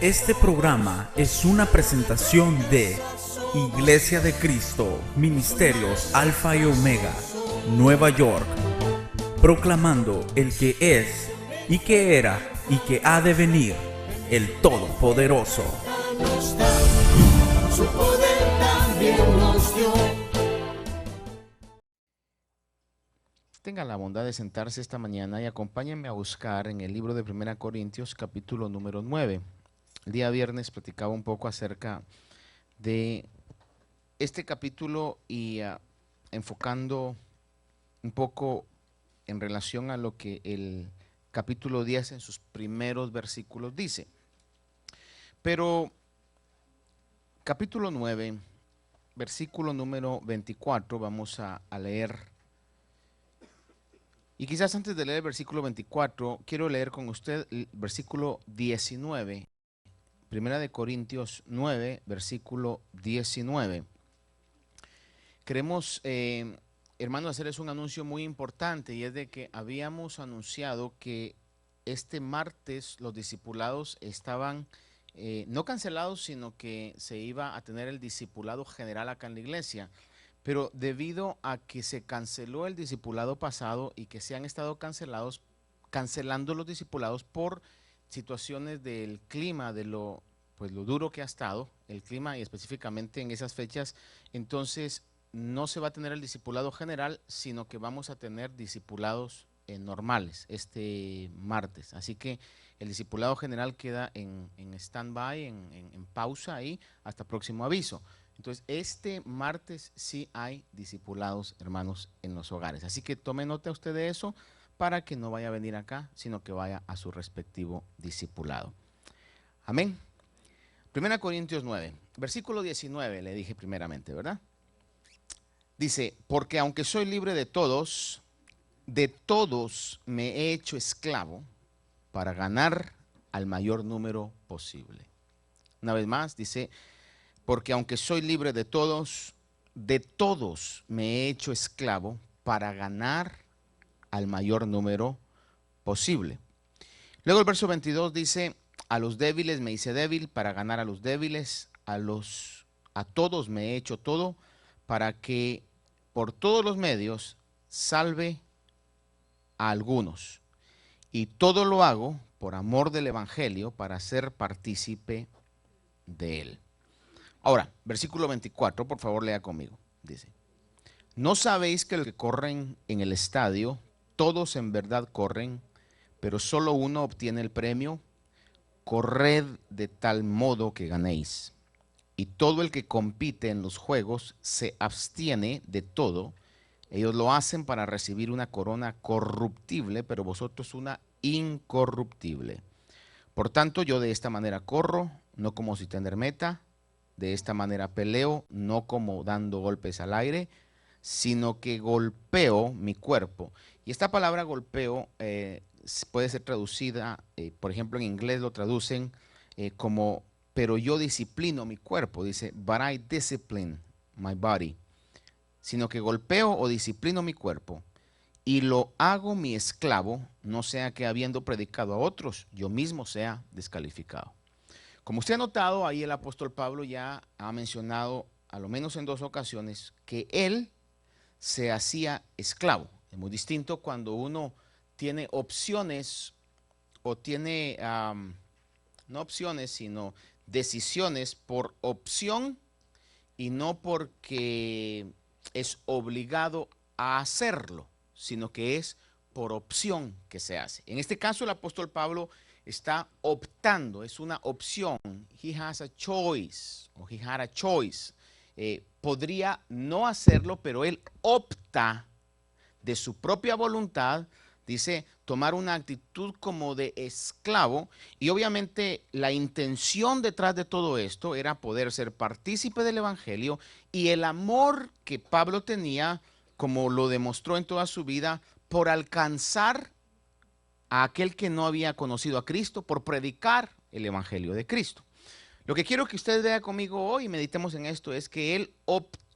Este programa es una presentación de Iglesia de Cristo, Ministerios Alfa y Omega, Nueva York, proclamando el que es, y que era, y que ha de venir, el Todopoderoso. Su poder también nos dio. Tenga la bondad de sentarse esta mañana y acompáñenme a buscar en el libro de 1 Corintios, capítulo número 9. El día viernes platicaba un poco acerca de este capítulo y enfocando un poco en relación a lo que el capítulo 10 en sus primeros versículos dice. Pero capítulo 9, versículo número 24, vamos a leer. Y quizás antes de leer el versículo 24, quiero leer con usted el versículo 19, 1 Corintios 9, versículo 19. Queremos, hermanos, hacerles un anuncio muy importante, y es de que habíamos anunciado que este martes los discipulados estaban no cancelados, sino que se iba a tener el discipulado general acá en la iglesia. Pero debido a que se canceló el discipulado pasado y que se han estado cancelando los discipulados por situaciones del clima, de lo duro que ha estado el clima, y específicamente en esas fechas, entonces no se va a tener el discipulado general, sino que vamos a tener discipulados normales este martes. Así que el discipulado general queda en stand-by, en pausa ahí, hasta próximo aviso. Entonces, este martes sí hay discipulados, hermanos, en los hogares. Así que tome nota usted de eso para que no vaya a venir acá, sino que vaya a su respectivo discipulado. Amén. 1 Corintios 9, versículo 19, le dije primeramente, ¿verdad? Dice, porque aunque soy libre de todos me he hecho esclavo para ganar al mayor número posible. Una vez más, dice, porque aunque soy libre de todos me he hecho esclavo para ganar al mayor número posible. Luego el verso 22 dice, a los débiles me hice débil para ganar a los débiles, a todos me he hecho todo, para que por todos los medios salve a algunos. Y todo lo hago por amor del evangelio, para ser partícipe de él. Ahora, versículo 24, por favor lea conmigo. Dice, ¿no sabéis que los que corren en el estadio, todos en verdad corren, pero solo uno obtiene el premio? Corred de tal modo que ganéis. Y todo el que compite en los juegos se abstiene de todo. Ellos lo hacen para recibir una corona corruptible, pero vosotros una incorruptible. Por tanto, yo de esta manera corro, no como si tener meta. De esta manera peleo, no como dando golpes al aire, sino que golpeo mi cuerpo. Y esta palabra golpeo puede ser traducida, por ejemplo, en inglés lo traducen como, pero yo disciplino mi cuerpo. Dice, but I discipline my body. Sino que golpeo o disciplino mi cuerpo y lo hago mi esclavo, no sea que habiendo predicado a otros, yo mismo sea descalificado. Como usted ha notado, ahí el apóstol Pablo ya ha mencionado, a lo menos en 2 ocasiones, que él se hacía esclavo. Es muy distinto cuando uno tiene opciones o tiene, no opciones, sino decisiones por opción y no porque es obligado a hacerlo, sino que es por opción que se hace. En este caso, el apóstol Pablo está optando, es una opción. He has a choice, o he had a choice. Podría no hacerlo, pero él opta de su propia voluntad, dice, tomar una actitud como de esclavo. Y obviamente la intención detrás de todo esto era poder ser partícipe del evangelio, y el amor que Pablo tenía, como lo demostró en toda su vida, por alcanzar a aquel que no había conocido a Cristo, por predicar el evangelio de Cristo. Lo que quiero que usted vea conmigo hoy y meditemos en esto es que él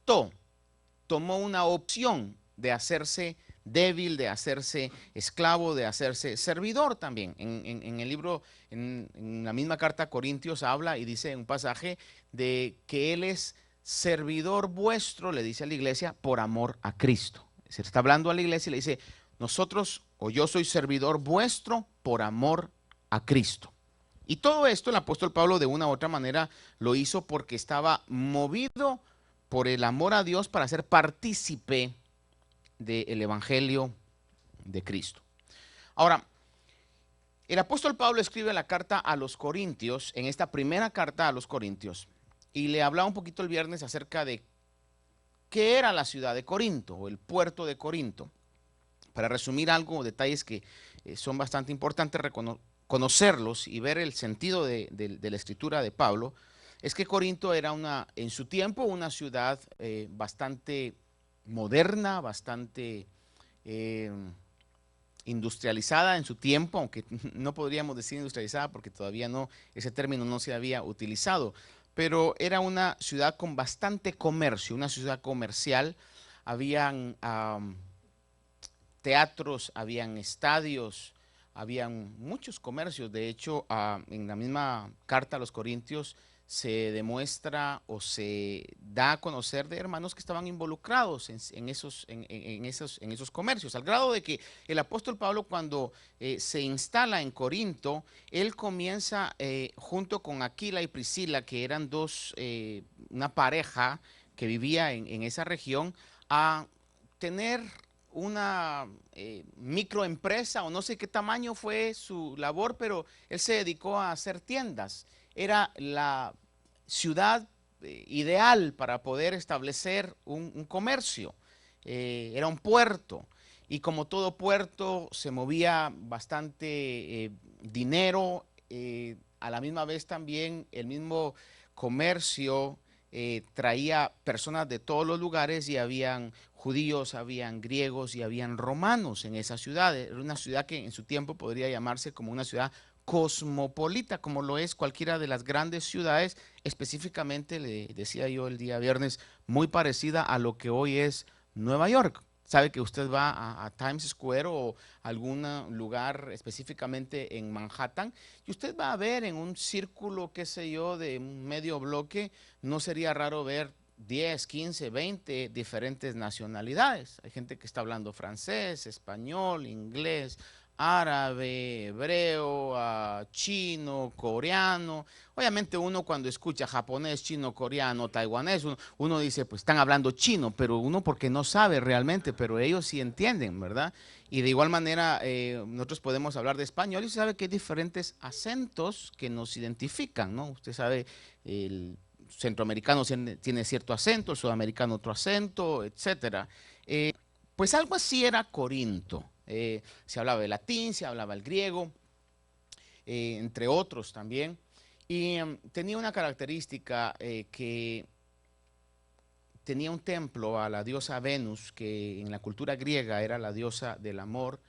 tomó una opción de hacerse débil, de hacerse esclavo, de hacerse servidor también. En el libro, en la misma carta a Corintios habla y dice en un pasaje de que Él es servidor vuestro, le dice a la iglesia, por amor a Cristo. Se está hablando a la iglesia y le dice, nosotros o yo soy servidor vuestro por amor a Cristo. Y todo esto el apóstol Pablo de una u otra manera lo hizo porque estaba movido por el amor a Dios para ser partícipe del evangelio de Cristo. Ahora, el apóstol Pablo escribe la carta a los Corintios, en esta primera carta a los Corintios, y le hablaba un poquito el viernes acerca de qué era la ciudad de Corinto o el puerto de Corinto. Para resumir algo, detalles que son bastante importantes conocerlos y ver el sentido de la escritura de Pablo, es que Corinto era en su tiempo una ciudad bastante moderna, bastante industrializada en su tiempo, aunque no podríamos decir industrializada porque todavía no, ese término no se había utilizado, pero era una ciudad con bastante comercio, una ciudad comercial. Habían teatros, habían estadios, habían muchos comercios. De hecho, en la misma carta a los Corintios se demuestra o se da a conocer de hermanos que estaban involucrados en esos comercios, al grado de que el apóstol Pablo, cuando se instala en Corinto, él comienza junto con Aquila y Priscila, que eran una pareja que vivía en esa región, a tener una microempresa, o no sé qué tamaño fue su labor, pero él se dedicó a hacer tiendas. Era la ciudad ideal para poder establecer un comercio. Era un puerto, y como todo puerto se movía bastante dinero, a la misma vez también el mismo comercio traía personas de todos los lugares, y habían judíos, habían griegos y habían romanos en esa ciudad. Era una ciudad que en su tiempo podría llamarse como una ciudad cosmopolita, como lo es cualquiera de las grandes ciudades, específicamente, le decía yo el día viernes, muy parecida a lo que hoy es Nueva York. Sabe que usted va a Times Square o algún lugar específicamente en Manhattan, y usted va a ver en un círculo, qué sé yo, de un medio bloque, no sería raro ver 10, 15, 20 diferentes nacionalidades. Hay gente que está hablando francés, español, inglés, árabe, hebreo, chino, coreano. Obviamente uno cuando escucha japonés, chino, coreano, taiwanés, uno dice, pues están hablando chino, pero uno porque no sabe realmente, pero ellos sí entienden, ¿verdad? Y de igual manera nosotros podemos hablar de español y usted sabe que hay diferentes acentos que nos identifican, ¿no? Usted sabe, el centroamericano tiene cierto acento, el sudamericano otro acento, etcétera. Pues algo así era Corinto. Se hablaba el latín, se hablaba el griego, entre otros también. Y tenía una característica que tenía un templo a la diosa Venus, que en la cultura griega era la diosa del amor,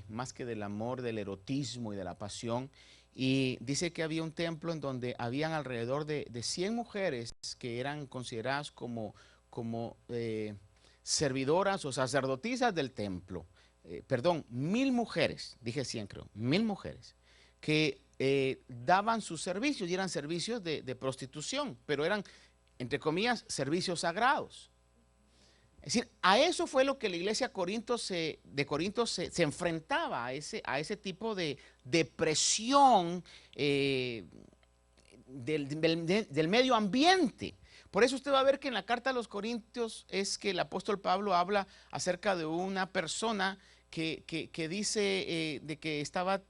más que del amor, del erotismo y de la pasión. Y dice que había un templo en donde habían alrededor de 100 mujeres que eran consideradas como servidoras o sacerdotisas del templo. Perdón, 1000 mujeres, dije 100 creo, 1000 mujeres, que daban sus servicios, y eran servicios de prostitución, pero eran, entre comillas, servicios sagrados. Es decir, a eso fue lo que la iglesia de Corinto se enfrentaba, a ese tipo de presión del medio ambiente. Por eso usted va a ver que en la carta a los Corintios es que el apóstol Pablo habla acerca de una persona que dice de que estaba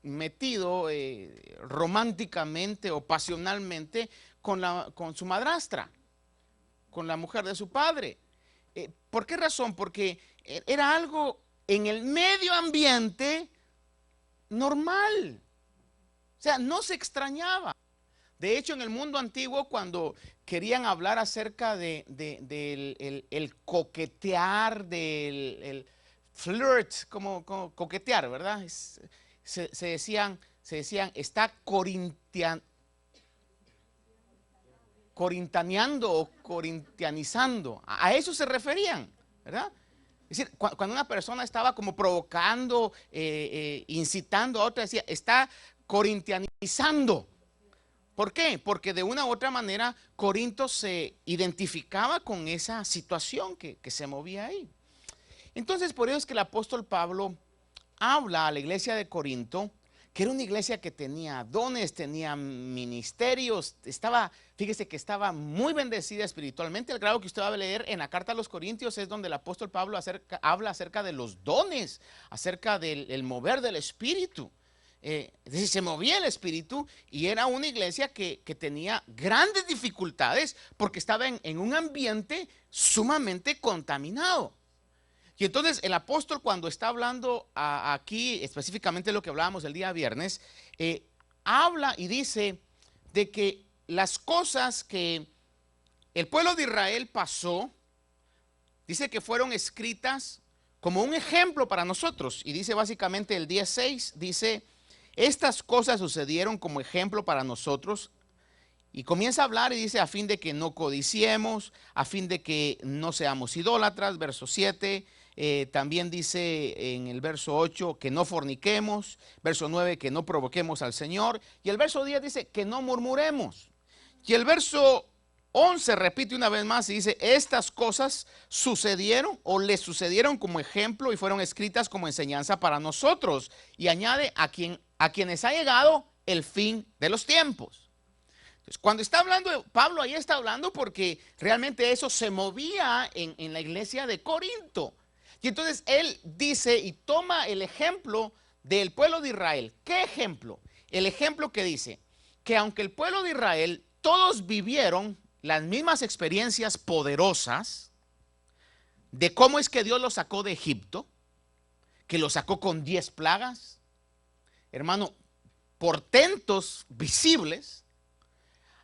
metido románticamente o pasionalmente con su madrastra, con la mujer de su padre. ¿Por qué razón? Porque era algo en el medio ambiente normal. O sea, no se extrañaba. De hecho, en el mundo antiguo, cuando querían hablar acerca del coquetear, del flirt, como coquetear, ¿verdad? Se decían, está corintianeando o corintianizando. A eso se referían, ¿verdad? Es decir, cuando una persona estaba como provocando, incitando a otra, decía, está corintianizando. ¿Por qué? Porque de una u otra manera Corinto se identificaba con esa situación que se movía ahí. Entonces, por eso es que el apóstol Pablo habla a la iglesia de Corinto, que era una iglesia que tenía dones, tenía ministerios, fíjese que estaba muy bendecida espiritualmente, al grado que usted va a leer en la carta a los Corintios, es donde el apóstol Pablo habla acerca de los dones, acerca del mover del espíritu. Es decir, se movía el espíritu y era una iglesia que tenía grandes dificultades porque estaba en un ambiente sumamente contaminado. Y entonces el apóstol, cuando está hablando aquí específicamente de lo que hablábamos el día viernes, habla y dice de que las cosas que el pueblo de Israel pasó, dice que fueron escritas como un ejemplo para nosotros. Y dice básicamente el 10:6, dice, estas cosas sucedieron como ejemplo para nosotros. Y comienza a hablar y dice, a fin de que no codiciemos, a fin de que no seamos idólatras, verso 7. También dice en el verso 8 que no forniquemos, verso 9 que no provoquemos al Señor, y el verso 10 dice que no murmuremos. Y el verso 11 repite una vez más y dice, estas cosas sucedieron o les sucedieron como ejemplo y fueron escritas como enseñanza para nosotros. Y añade, a quienes ha llegado el fin de los tiempos. Entonces, cuando está hablando, Pablo ahí está hablando porque realmente eso se movía en la iglesia de Corinto. Y entonces él dice y toma el ejemplo del pueblo de Israel. ¿Qué ejemplo? El ejemplo que dice que aunque el pueblo de Israel todos vivieron las mismas experiencias poderosas de cómo es que Dios los sacó de Egipto, que los sacó con 10 plagas, hermano, portentos visibles,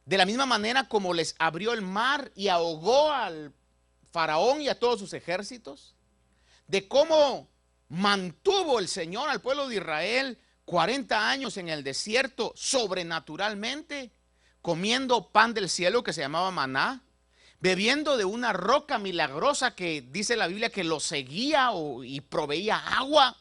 de la misma manera como les abrió el mar y ahogó al faraón y a todos sus ejércitos, de cómo mantuvo el Señor al pueblo de Israel 40 años en el desierto sobrenaturalmente, comiendo pan del cielo que se llamaba maná, bebiendo de una roca milagrosa que dice la Biblia que lo seguía y proveía agua.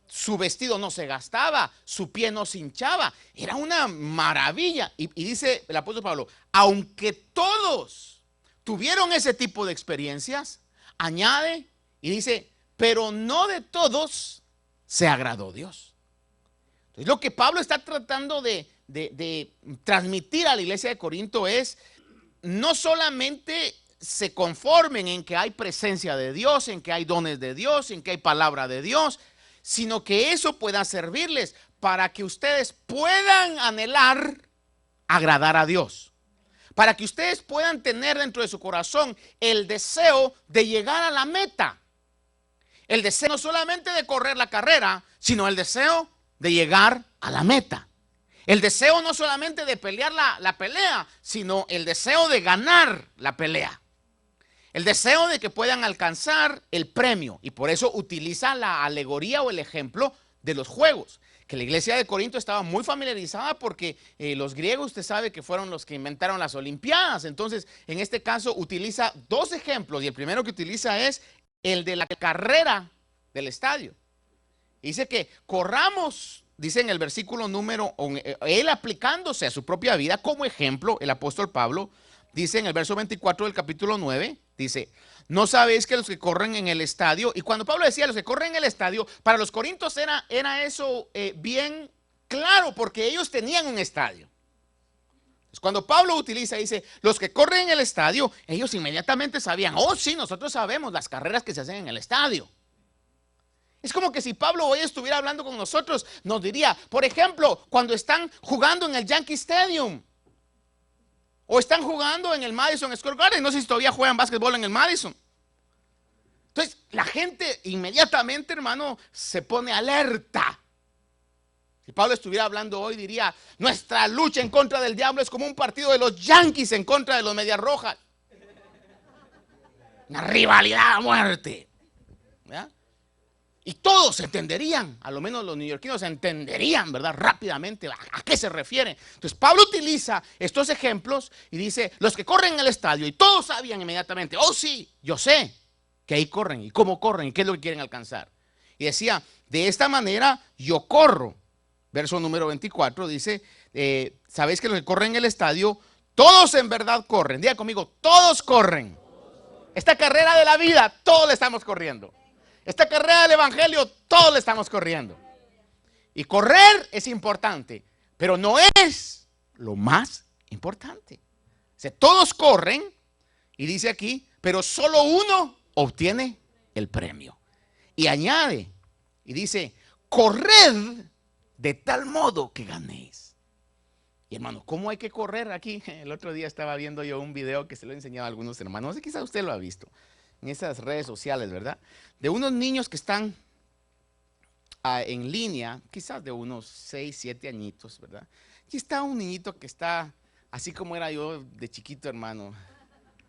Su vestido no se gastaba, su pie no se hinchaba, era una maravilla. Y dice el apóstol Pablo, aunque todos tuvieron ese tipo de experiencias, añade y dice, pero no de todos se agradó Dios. Entonces, lo que Pablo está tratando de transmitir a la iglesia de Corinto es, no solamente se conformen en que hay presencia de Dios, en que hay dones de Dios, en que hay palabra de Dios, sino que eso pueda servirles para que ustedes puedan anhelar agradar a Dios. Para que ustedes puedan tener dentro de su corazón el deseo de llegar a la meta. El deseo no solamente de correr la carrera, sino el deseo de llegar a la meta. El deseo no solamente de pelear la pelea, sino el deseo de ganar la pelea. El deseo de que puedan alcanzar el premio. Y por eso utiliza la alegoría o el ejemplo de los juegos. Que la iglesia de Corinto estaba muy familiarizada porque los griegos, usted sabe que fueron los que inventaron las olimpiadas. Entonces, en este caso utiliza dos ejemplos. Y el primero que utiliza es el de la carrera del estadio. Dice que corramos, dice en el versículo número, él aplicándose a su propia vida como ejemplo, el apóstol Pablo, dice en el verso 24 del capítulo 9, dice, no sabéis que los que corren en el estadio, y cuando Pablo decía los que corren en el estadio, para los corintios era eso bien claro, porque ellos tenían un estadio. Entonces, cuando Pablo utiliza, dice, los que corren en el estadio, ellos inmediatamente sabían, oh sí, nosotros sabemos las carreras que se hacen en el estadio. Es como que si Pablo hoy estuviera hablando con nosotros, nos diría, por ejemplo, cuando están jugando en el Yankee Stadium, o están jugando en el Madison Square Garden, no sé si todavía juegan básquetbol en el Madison. Entonces, la gente inmediatamente, hermano, se pone alerta. Si Pablo estuviera hablando hoy, diría, nuestra lucha en contra del diablo es como un partido de los Yankees en contra de los Medias Rojas. Una rivalidad a muerte. ¿Ya? Y todos entenderían, a lo menos los neoyorquinos entenderían, ¿verdad? Rápidamente a qué se refiere. Entonces Pablo utiliza estos ejemplos y dice, los que corren en el estadio, y todos sabían inmediatamente, oh sí, yo sé. que ahí corren, y cómo corren, y qué es lo que quieren alcanzar. Y decía, de esta manera yo corro. Verso número 24 dice, sabéis que los que corren en el estadio, todos en verdad corren. Diga conmigo, todos corren. Esta carrera de la vida, todos le estamos corriendo. Esta carrera del evangelio, todos le estamos corriendo. Y correr es importante, pero no es lo más importante. O sea, todos corren, y dice aquí, pero solo uno obtiene el premio. Y añade, y dice, corred de tal modo que ganéis. Y hermano, ¿cómo hay que correr aquí? El otro día estaba viendo yo un video que se lo he enseñado a algunos hermanos, no sé, quizá usted lo ha visto, en esas redes sociales, ¿verdad? De unos niños que están en línea, quizás de unos 6, 7 añitos, ¿verdad? Y está un niñito que está, así como era yo de chiquito, hermano,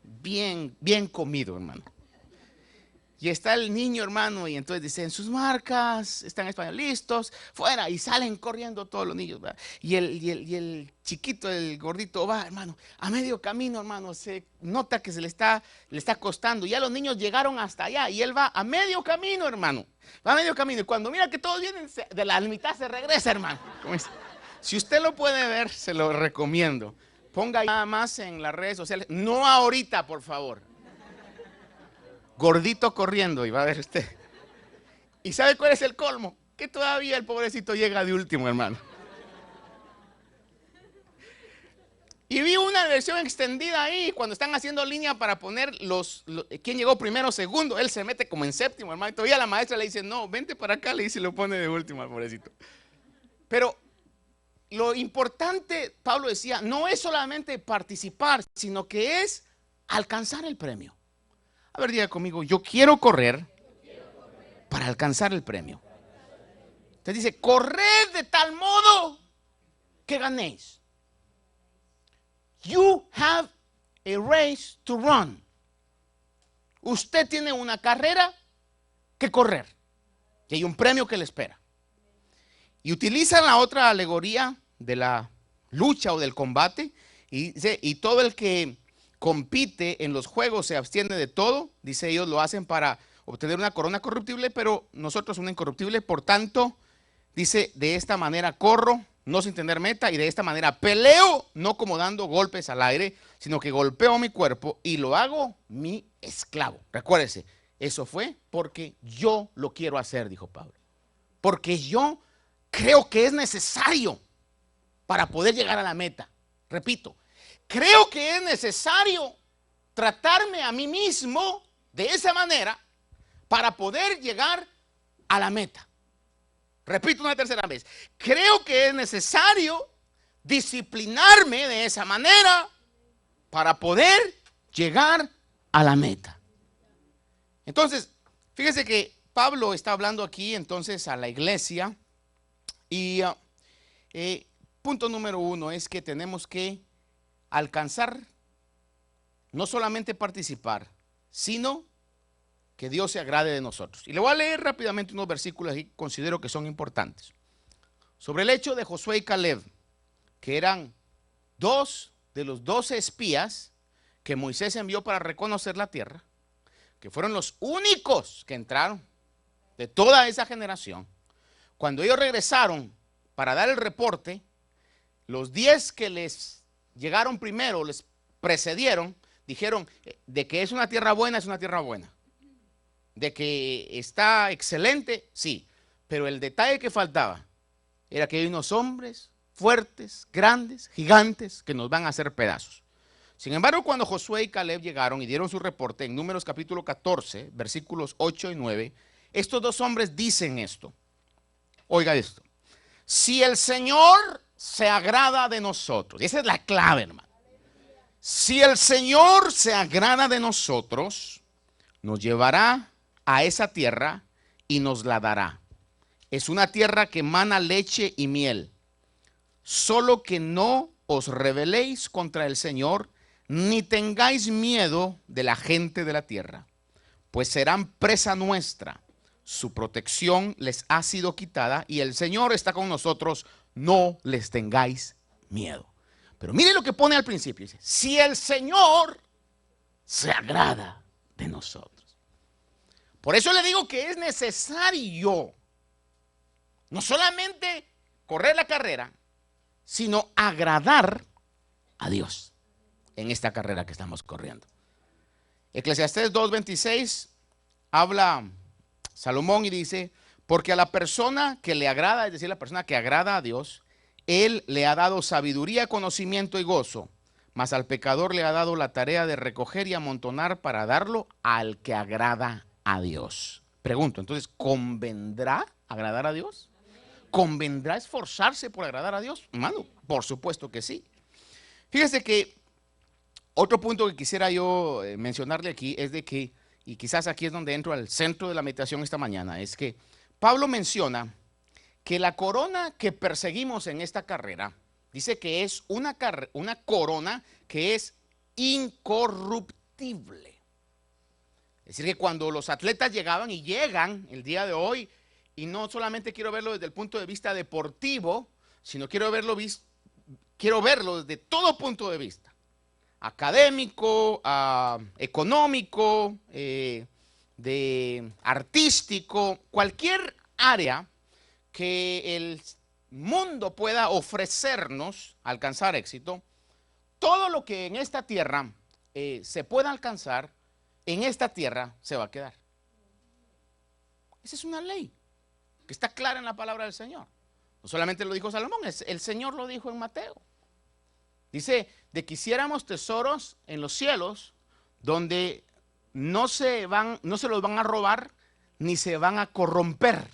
bien comido, hermano. Y está el niño, hermano, y entonces dicen, sus marcas, están en español, listos, fuera, y salen corriendo todos los niños, ¿verdad? Y el chiquito, el gordito, va, hermano, a medio camino, hermano, se nota que le está costando. Ya los niños llegaron hasta allá, y él va a medio camino, hermano, va a medio camino, y cuando mira que todos vienen, de la mitad se regresa, hermano. Si usted lo puede ver, se lo recomiendo. Ponga nada más en las redes sociales, no ahorita, por favor. Gordito corriendo, y va a ver usted. ¿Y sabe cuál es el colmo? Que todavía el pobrecito llega de último, hermano. Y vi una versión extendida ahí, cuando están haciendo línea para poner quién llegó primero o segundo. Él se mete como en séptimo, hermano. Y todavía la maestra le dice, no, vente para acá, le dice, y lo pone de último al pobrecito. Pero lo importante, Pablo decía, no es solamente participar, sino que es alcanzar el premio. A ver, diga conmigo, yo quiero correr para alcanzar el premio. Entonces dice, corred de tal modo que ganéis. You have a race to run. Usted tiene una carrera que correr. Y hay un premio que le espera. Y utilizan la otra alegoría de la lucha o del combate. Y dice, y todo el que compite en los juegos se abstiene de todo. Dice, ellos lo hacen para obtener una corona corruptible, pero nosotros una incorruptible. Por tanto, dice, de esta manera corro, no sin tener meta, y de esta manera peleo, no como dando golpes al aire, sino que golpeo mi cuerpo y lo hago mi esclavo. Recuérdese, eso fue porque yo lo quiero hacer, dijo Pablo. Porque yo creo que es necesario para poder llegar a la meta. Repito, creo que es necesario tratarme a mí mismo de esa manera para poder llegar a la meta. Repito una tercera vez. Creo que es necesario disciplinarme de esa manera para poder llegar a la meta. Entonces, fíjese que Pablo está hablando aquí entonces a la iglesia y punto número 1 es que tenemos que alcanzar, no solamente participar, sino que Dios se agrade de nosotros. Y le voy a leer rápidamente unos versículos que considero que son importantes. Sobre el hecho de Josué y Caleb, que eran 2 de los 12 espías que Moisés envió para reconocer la tierra, que fueron los únicos que entraron de toda esa generación. Cuando ellos regresaron para dar el reporte, los 10 que les llegaron primero, les precedieron, dijeron de que es una tierra buena, es una tierra buena. De que está excelente, sí. Pero el detalle que faltaba era que hay unos hombres fuertes, grandes, gigantes, que nos van a hacer pedazos. Sin embargo, cuando Josué y Caleb llegaron y dieron su reporte en Números capítulo 14, versículos 8 y 9, estos dos hombres dicen esto. Oiga esto. Si el Señor se agrada de nosotros, y esa es la clave, hermano. Si el Señor se agrada de nosotros, nos llevará a esa tierra y nos la dará. Es una tierra que emana leche y miel. Solo que no os rebeléis contra el Señor, ni tengáis miedo de la gente de la tierra, pues serán presa nuestra. Su protección les ha sido quitada y el Señor está con nosotros. No les tengáis miedo. Pero mire lo que pone al principio. Dice, si el Señor se agrada de nosotros. Por eso le digo que es necesario no solamente correr la carrera, sino agradar a Dios en esta carrera que estamos corriendo. Eclesiastés 2:26 habla Salomón y dice, porque a la persona que le agrada, es decir, la persona que agrada a Dios, Él le ha dado sabiduría, conocimiento y gozo, mas al pecador le ha dado la tarea de recoger y amontonar para darlo al que agrada a Dios. Pregunto, entonces, ¿convendrá agradar a Dios? ¿Convendrá esforzarse por agradar a Dios? Hermano, por supuesto que sí. Fíjese que otro punto que quisiera yo mencionarle aquí es de que, y quizás aquí es donde entro al centro de la meditación esta mañana, es que Pablo menciona que la corona que perseguimos en esta carrera, dice que es una corona que es incorruptible. Es decir, que cuando los atletas llegaban y llegan el día de hoy, y no solamente quiero verlo desde el punto de vista deportivo, sino quiero verlo desde todo punto de vista. Académico, económico, de artístico, cualquier área que el mundo pueda ofrecernos alcanzar éxito, todo lo que en esta tierra se pueda alcanzar, en esta tierra se va a quedar. Esa es una ley que está clara en la palabra del Señor. No solamente lo dijo Salomón, el Señor lo dijo en Mateo. Dice, de que hiciéramos tesoros en los cielos, donde no se los van a robar, ni se van a corromper.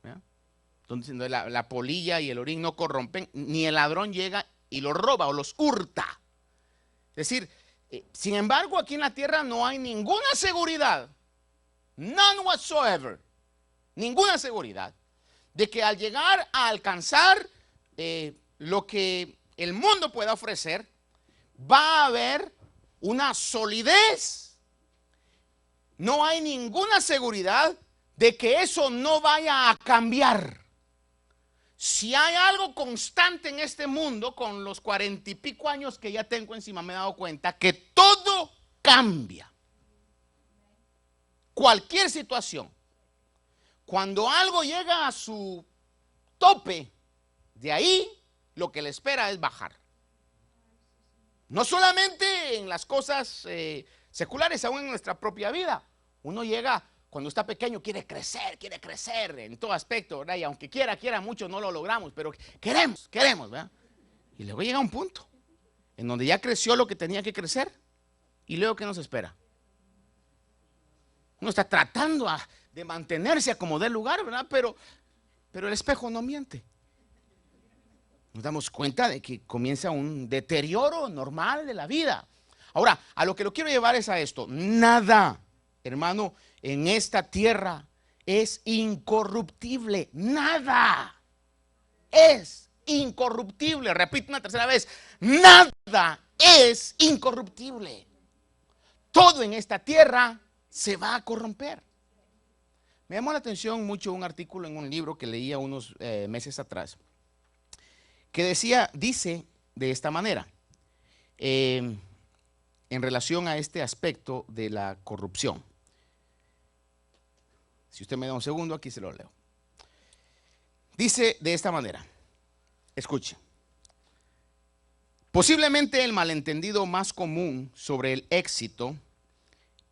¿Ya? Donde la polilla y el orín no corrompen, ni el ladrón llega y los roba o los hurta. Es decir, sin embargo, aquí en la tierra no hay ninguna seguridad, none whatsoever, ninguna seguridad, de que al llegar a alcanzar lo que el mundo pueda ofrecer, va a haber una solidez. No hay ninguna seguridad de que eso no vaya a cambiar. Si hay algo constante en este mundo, con los 40 y pico años que ya tengo encima, me he dado cuenta que todo cambia. Cualquier situación. Cuando algo llega a su tope, de ahí lo que le espera es bajar. No solamente en las cosas seculares, aún en nuestra propia vida. Uno llega, cuando está pequeño, quiere crecer en todo aspecto, ¿verdad? Y aunque quiera mucho, no lo logramos, pero queremos, ¿verdad? Y luego llega un punto en donde ya creció lo que tenía que crecer, y luego, ¿qué nos espera? Uno está tratando de mantenerse a como dé lugar, ¿verdad? Pero el espejo no miente. Nos damos cuenta de que comienza un deterioro normal de la vida. Ahora, a lo que lo quiero llevar es a esto. Nada, hermano, en esta tierra es incorruptible. Nada es incorruptible. Repito una tercera vez. Nada es incorruptible. Todo en esta tierra se va a corromper. Me llamó la atención mucho un artículo en un libro que leía unos meses atrás, que dice de esta manera, en relación a este aspecto de la corrupción. Si usted me da un segundo, aquí se lo leo. Dice de esta manera, escuche. Posiblemente el malentendido más común sobre el éxito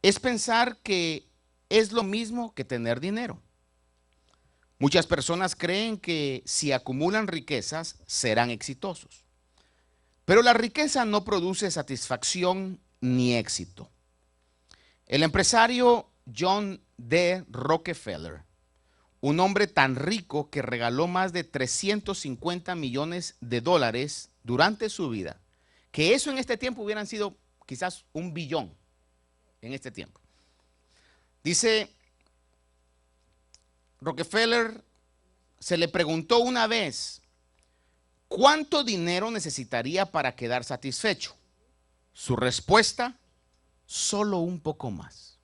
es pensar que es lo mismo que tener dinero. Muchas personas creen que si acumulan riquezas serán exitosos. Pero la riqueza no produce satisfacción ni éxito. El empresario John D. Rockefeller, un hombre tan rico que regaló más de 350 millones de dólares durante su vida, que eso en este tiempo hubieran sido quizás 1 billón en este tiempo. Dice, Rockefeller se le preguntó una vez, ¿cuánto dinero necesitaría para quedar satisfecho? Su respuesta, solo un poco más.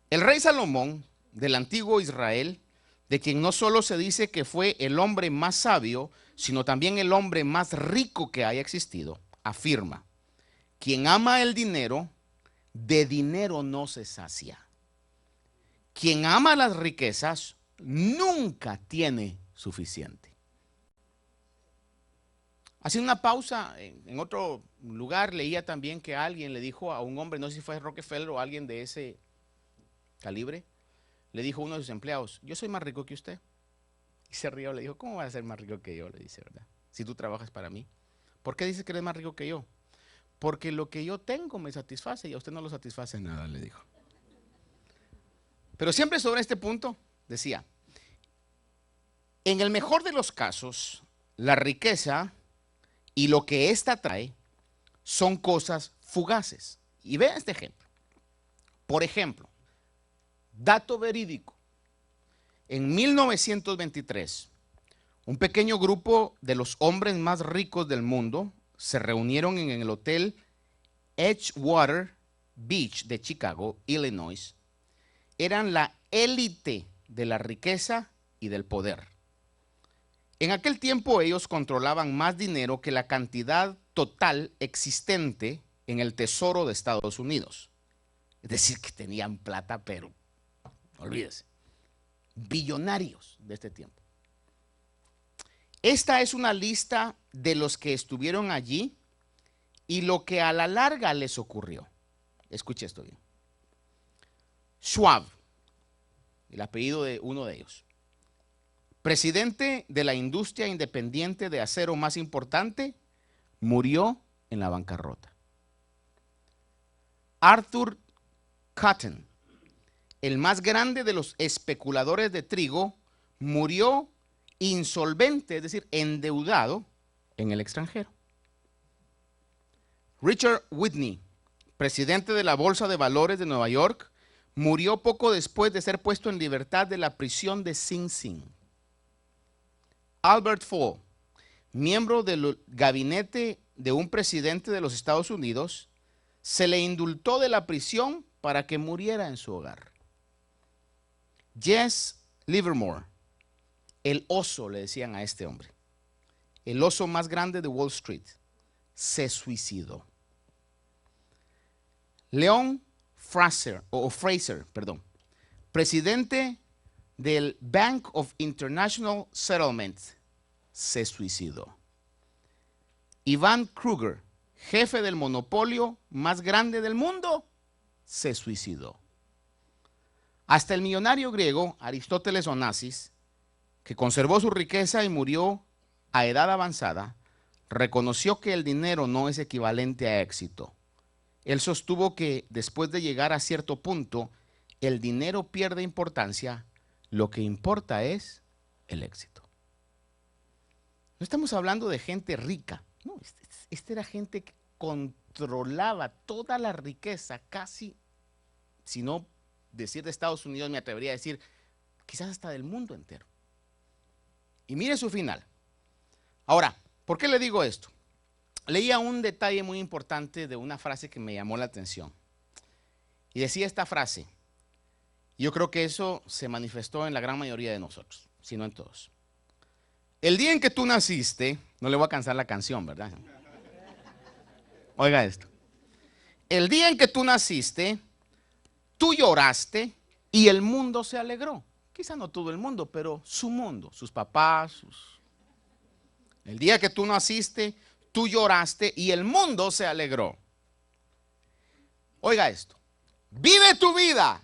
El rey Salomón, del antiguo Israel, de quien no solo se dice que fue el hombre más sabio, sino también el hombre más rico que haya existido, afirma, quien ama el dinero, de dinero no se sacia. quien ama las riquezas nunca tiene suficiente. Haciendo una pausa, en otro lugar leía también que alguien le dijo a un hombre, no sé si fue Rockefeller o alguien de ese calibre, le dijo a uno de sus empleados, yo soy más rico que usted. Y se rió, le dijo, ¿cómo vas a ser más rico que yo? Le dice, ¿verdad? Si tú trabajas para mí. ¿Por qué dices que eres más rico que yo? Porque lo que yo tengo me satisface y a usted no lo satisface nada, le dijo. Pero siempre sobre este punto decía, en el mejor de los casos, la riqueza y lo que ésta trae son cosas fugaces. Y vean este ejemplo. Por ejemplo, dato verídico. En 1923, un pequeño grupo de los hombres más ricos del mundo se reunieron en el hotel Edgewater Beach de Chicago, Illinois. Eran la élite de la riqueza y del poder. En aquel tiempo ellos controlaban más dinero que la cantidad total existente en el tesoro de Estados Unidos. Es decir, que tenían plata, pero olvídese, billonarios de este tiempo. Esta es una lista de los que estuvieron allí y lo que a la larga les ocurrió. Escuche esto bien. Schwab, el apellido de uno de ellos, presidente de la industria independiente de acero más importante, murió en la bancarrota. Arthur Cutten, el más grande de los especuladores de trigo, murió insolvente, es decir, endeudado en el extranjero. Richard Whitney, presidente de la Bolsa de Valores de Nueva York, murió poco después de ser puesto en libertad de la prisión de Sing Sing. Albert Fall, miembro del gabinete de un presidente de los Estados Unidos, se le indultó de la prisión para que muriera en su hogar. Jesse Livermore, el oso, le decían a este hombre, el oso más grande de Wall Street, se suicidó. Leon Fraser, presidente del Bank of International Settlement, se suicidó. Ivan Kruger, jefe del monopolio más grande del mundo, se suicidó. Hasta el millonario griego Aristóteles Onassis, que conservó su riqueza y murió a edad avanzada, reconoció que el dinero no es equivalente a éxito. Él sostuvo que después de llegar a cierto punto, el dinero pierde importancia, lo que importa es el éxito. No estamos hablando de gente rica, no, esta era gente que controlaba toda la riqueza, casi, si no decir de Estados Unidos, me atrevería a decir, quizás hasta del mundo entero. Y mire su final. Ahora, ¿por qué le digo esto? Leía un detalle muy importante de una frase que me llamó la atención. Y decía esta frase, yo creo que eso se manifestó en la gran mayoría de nosotros, si no en todos. El día en que tú naciste, no le voy a cansar la canción, ¿verdad? Oiga esto. El día en que tú naciste, tú lloraste y el mundo se alegró. Quizá no todo el mundo, pero su mundo, sus papás. El día que tú naciste, tú lloraste y el mundo se alegró. Oiga esto. Vive tu vida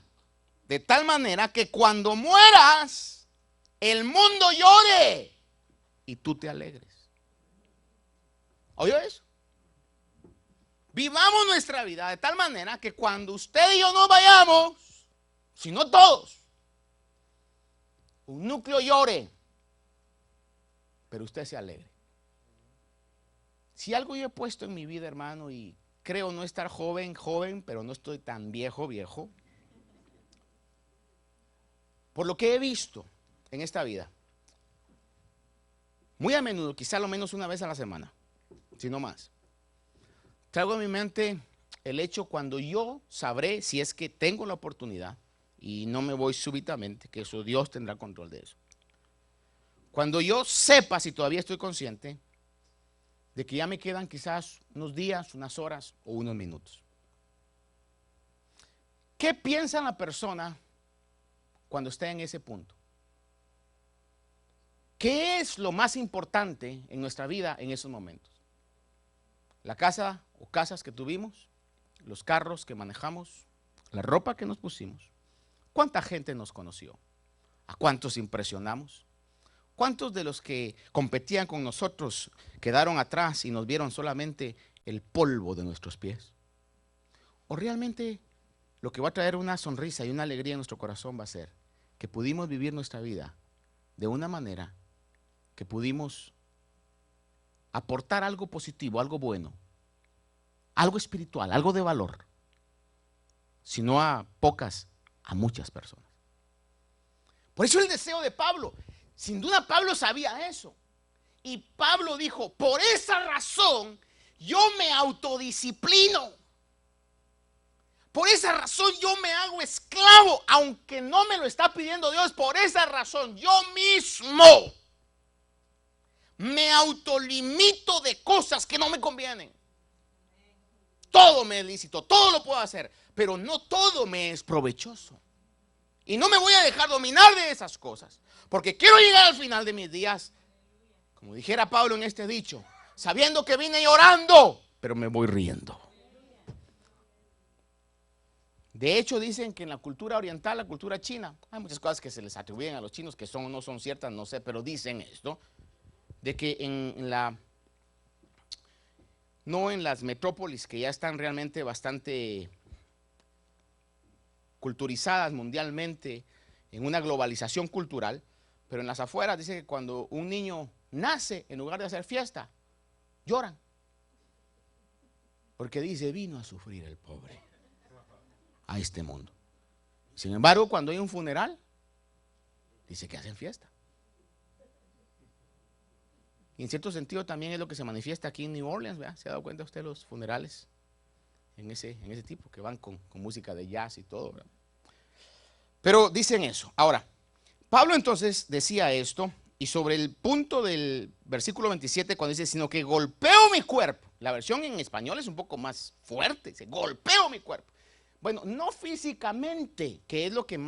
de tal manera que cuando mueras, el mundo llore y tú te alegres. ¿Oyó eso? Vivamos nuestra vida de tal manera que cuando usted y yo nos vayamos, si no todos, un núcleo llore, pero usted se alegre. Si algo yo he puesto en mi vida, hermano, y creo no estar joven, pero no estoy tan viejo. Por lo que he visto en esta vida, muy a menudo, quizá lo menos una vez a la semana, si no más, traigo en mi mente el hecho cuando yo sabré, si es que tengo la oportunidad, y no me voy súbitamente, que eso Dios tendrá control de eso. Cuando yo sepa, si todavía estoy consciente, de que ya me quedan quizás unos días, unas horas o unos minutos. ¿Qué piensa la persona cuando esté en ese punto. ¿Qué es lo más importante en nuestra vida en esos momentos? La casa o casas que tuvimos, los carros que manejamos, la ropa que nos pusimos. ¿Cuánta gente nos conoció? ¿A cuántos impresionamos? ¿Cuántos de los que competían con nosotros quedaron atrás y nos vieron solamente el polvo de nuestros pies? ¿O realmente lo que va a traer una sonrisa y una alegría en nuestro corazón va a ser que pudimos vivir nuestra vida de una manera que pudimos aportar algo positivo, algo bueno, algo espiritual, algo de valor, si no a pocas, a muchas personas? Por eso el deseo de Pablo, sin duda Pablo sabía eso. Y Pablo dijo, por esa razón yo me autodisciplino. Por esa razón yo me hago esclavo, aunque no me lo está pidiendo Dios. Por esa razón yo mismo me autolimito de cosas que no me convienen. Todo me es lícito, todo lo puedo hacer, pero no todo me es provechoso. Y no me voy a dejar dominar de esas cosas, porque quiero llegar al final de mis días, como dijera Pablo en este dicho, sabiendo que vine llorando, pero me voy riendo. De hecho, dicen que en la cultura oriental, la cultura china, hay muchas cosas que se les atribuyen a los chinos que son o no son ciertas, no sé, pero dicen esto, de que no en las metrópolis que ya están realmente bastante culturizadas mundialmente, en una globalización cultural, pero en las afueras dice que cuando un niño nace, en lugar de hacer fiesta, lloran. Porque dice, vino a sufrir el pobre a este mundo. Sin embargo, cuando hay un funeral, dice que hacen fiesta. Y en cierto sentido también es lo que se manifiesta aquí en New Orleans, ¿verdad? ¿Se ha dado cuenta usted los funerales en ese tipo que van con música de jazz y todo, ¿verdad? Pero dicen eso. Ahora, Pablo entonces decía esto, y sobre el punto del versículo 27 cuando dice, sino que golpeo mi cuerpo. La versión en español es un poco más fuerte, dice, golpeo mi cuerpo. Bueno, no físicamente, que es lo que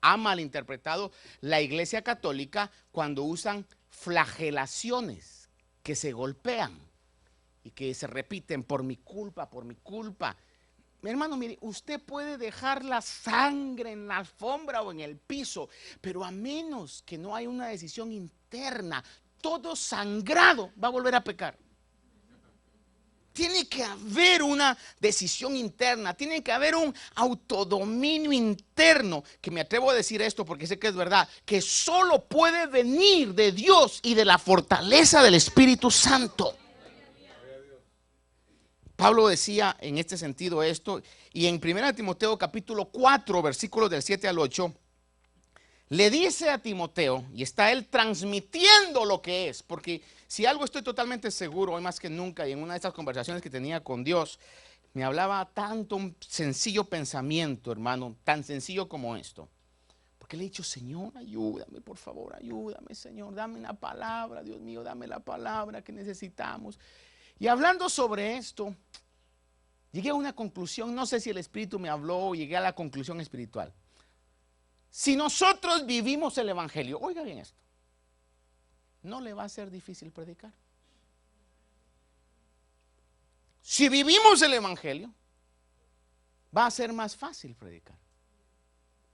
ha malinterpretado la Iglesia Católica cuando usan flagelaciones que se golpean y que se repiten por mi culpa, por mi culpa. Mi hermano, mire, usted puede dejar la sangre en la alfombra o en el piso, pero a menos que no haya una decisión interna, todo sangrado va a volver a pecar. Tiene que haber una decisión interna, tiene que haber un autodominio interno, que me atrevo a decir esto porque sé que es verdad, que solo puede venir de Dios y de la fortaleza del Espíritu Santo. Pablo decía en este sentido esto, y en 1 Timoteo capítulo 4, versículos del 7 al 8, le dice a Timoteo, y está él transmitiendo lo que es, porque si algo estoy totalmente seguro, hoy más que nunca, y en una de estas conversaciones que tenía con Dios, me hablaba tanto un sencillo pensamiento, hermano, tan sencillo como esto. Porque le he dicho, Señor, ayúdame, por favor, ayúdame, Señor, dame una palabra, Dios mío, dame la palabra que necesitamos. Y hablando sobre esto, llegué a una conclusión, no sé si el Espíritu me habló o llegué a la conclusión espiritual. Si nosotros vivimos el Evangelio, oiga bien esto, no le va a ser difícil predicar. Si vivimos el Evangelio, va a ser más fácil predicar.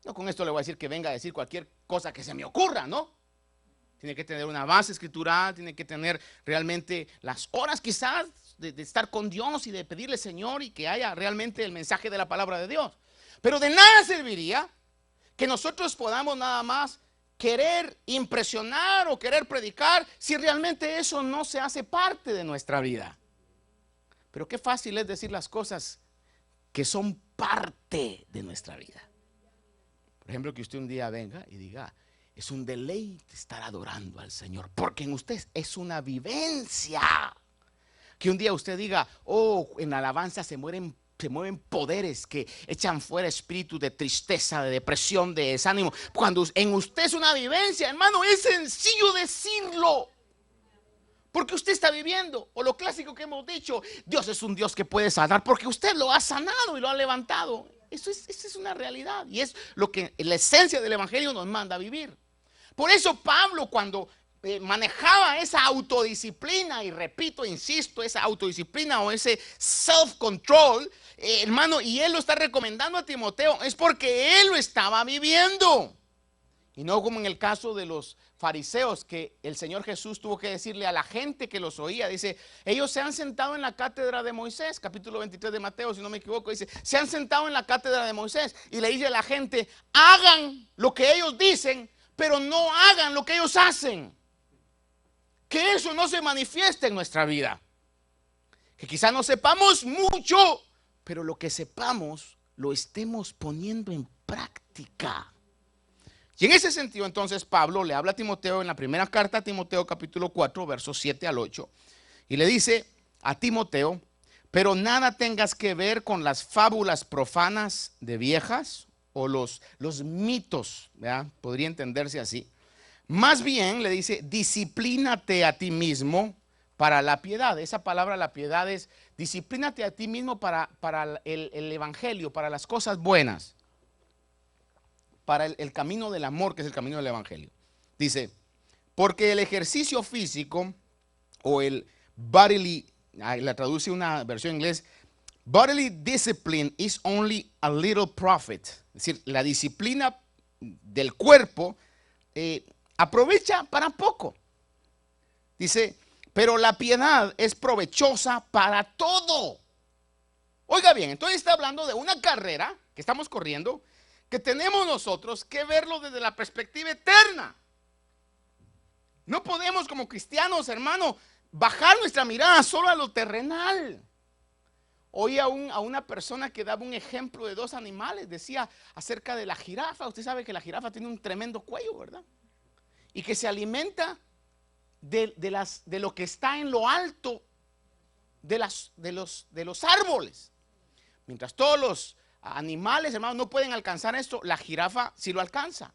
No con esto le voy a decir que venga a decir cualquier cosa que se me ocurra, ¿no? Tiene que tener una base escritural, tiene que tener realmente las horas quizás de estar con Dios y de pedirle Señor y que haya realmente el mensaje de la palabra de Dios. Pero de nada serviría que nosotros podamos nada más querer impresionar o querer predicar si realmente eso no se hace parte de nuestra vida. Pero qué fácil es decir las cosas que son parte de nuestra vida. Por ejemplo, que usted un día venga y diga, es un deleite estar adorando al Señor, porque en usted es una vivencia. Que un día usted diga, oh, en la alabanza se mueven poderes que echan fuera espíritus de tristeza, de depresión, de desánimo. Cuando en usted es una vivencia, hermano, es sencillo decirlo. Porque usted está viviendo, o lo clásico que hemos dicho, Dios es un Dios que puede sanar, porque usted lo ha sanado y lo ha levantado. Esa es una realidad y es lo que la esencia del evangelio nos manda a vivir. Por eso Pablo, cuando manejaba esa autodisciplina, y repito, insisto, esa autodisciplina o ese self-control, hermano, y él lo está recomendando a Timoteo, es porque él lo estaba viviendo. Y no como en el caso de los fariseos, que el Señor Jesús tuvo que decirle a la gente que los oía, dice, ellos se han sentado en la cátedra de Moisés, capítulo 23 de Mateo, si no me equivoco, dice, se han sentado en la cátedra de Moisés, y le dice a la gente, hagan lo que ellos dicen, pero no hagan lo que ellos hacen. Que eso no se manifieste en nuestra vida. Que quizás no sepamos mucho, pero lo que sepamos lo estemos poniendo en práctica. Y en ese sentido, entonces, Pablo le habla a Timoteo en la primera carta a Timoteo, capítulo 4, versos 7 al 8. Y le dice a Timoteo, pero nada tengas que ver con las fábulas profanas de viejas o los mitos, ¿verdad? Podría entenderse así. Más bien, le dice, disciplínate a ti mismo para la piedad. Esa palabra, la piedad, es disciplínate a ti mismo para el evangelio, para las cosas buenas. Para el camino del amor, que es el camino del evangelio. Dice, porque el ejercicio físico o el bodily, la traduce una versión en inglés, bodily discipline is only a little profit. Es decir, la disciplina del cuerpo aprovecha para poco. Dice, pero la piedad es provechosa para todo. Oiga bien, entonces está hablando de una carrera que estamos corriendo, que tenemos nosotros que verlo desde la perspectiva eterna. No podemos como cristianos, hermano, bajar nuestra mirada solo a lo terrenal. Oí a una persona que daba un ejemplo de dos animales, decía acerca de la jirafa. Usted sabe que la jirafa tiene un tremendo cuello, ¿verdad? Y que se alimenta de lo que está en lo alto de los árboles. Mientras todos los animales, hermanos, no pueden alcanzar esto, la jirafa sí lo alcanza.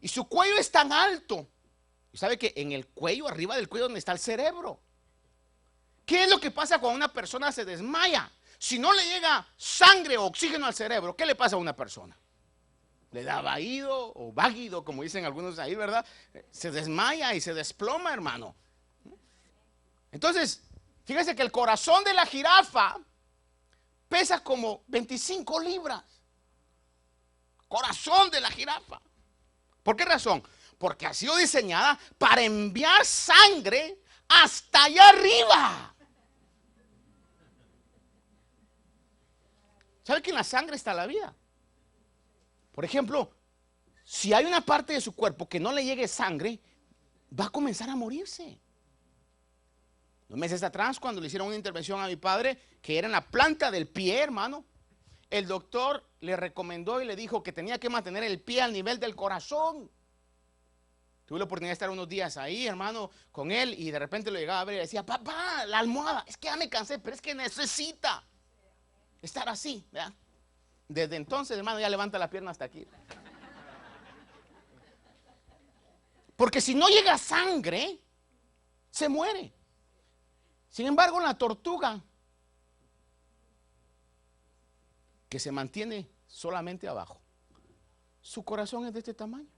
Y su cuello es tan alto. Y sabe que en el cuello, arriba del cuello, donde está el cerebro. ¿Qué es lo que pasa cuando una persona se desmaya? Si no le llega sangre o oxígeno al cerebro, ¿qué le pasa a una persona? Le da vaído o váguido, como dicen algunos ahí, ¿verdad? Se desmaya y se desploma, hermano. Entonces, fíjese que el corazón de la jirafa pesa como 25 libras. Corazón de la jirafa. ¿Por qué razón? Porque ha sido diseñada para enviar sangre hasta allá arriba. ¿Sabe que en la sangre está la vida? Por ejemplo, si hay una parte de su cuerpo que no le llegue sangre, va a comenzar a morirse. Unos meses atrás, cuando le hicieron una intervención a mi padre, que era en la planta del pie, hermano, el doctor le recomendó y le dijo que tenía que mantener el pie al nivel del corazón. Tuve la oportunidad de estar unos días ahí, hermano, con él, y de repente lo llegaba a ver y decía, papá, la almohada, es que ya me cansé, pero es que necesita estar así, ¿verdad? Desde entonces, hermano, ya levanta la pierna hasta aquí. Porque si no llega sangre, se muere. Sin embargo, la tortuga, que se mantiene solamente abajo, su corazón es de este tamaño.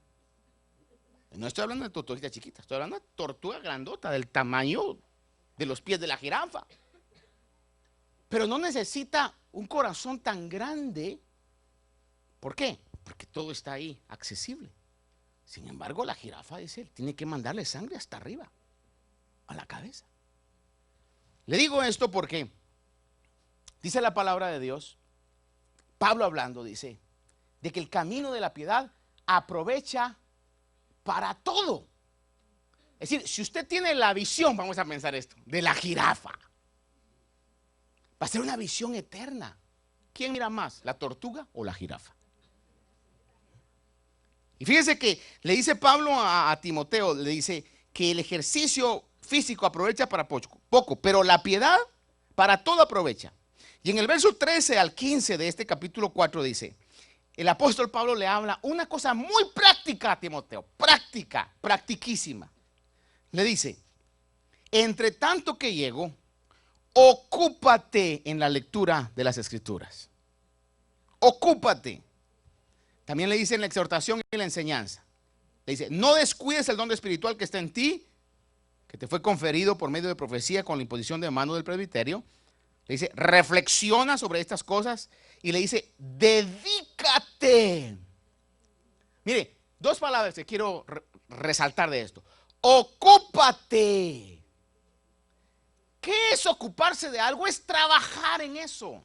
No estoy hablando de tortuguita chiquita, estoy hablando de tortuga grandota, del tamaño de los pies de la jirafa. Pero no necesita un corazón tan grande. ¿Por qué? Porque todo está ahí, accesible. Sin embargo, la jirafa, dice él, tiene que mandarle sangre hasta arriba, a la cabeza. Le digo esto porque dice la palabra de Dios, Pablo hablando, dice, de que el camino de la piedad aprovecha para todo. Es decir, si usted tiene la visión, vamos a pensar esto, de la jirafa, va a ser una visión eterna. ¿Quién mira más, la tortuga o la jirafa? Y fíjese que le dice Pablo a Timoteo, le dice que el ejercicio físico aprovecha para poco, pero la piedad para todo aprovecha. Y en el verso 13 al 15 de este capítulo 4 dice, el apóstol Pablo le habla una cosa muy práctica a Timoteo, práctica, practiquísima. Le dice, entre tanto que llego, ocúpate en la lectura de las Escrituras. ocúpate. También le dice en la exhortación y la enseñanza. Le dice, no descuides el don espiritual que está en ti, que te fue conferido por medio de profecía con la imposición de mano del presbiterio. Le dice, reflexiona sobre estas cosas y le dice, dedícate. Mire, dos palabras que quiero resaltar de esto. Ocúpate. ¿Qué es ocuparse de algo? Es trabajar en eso.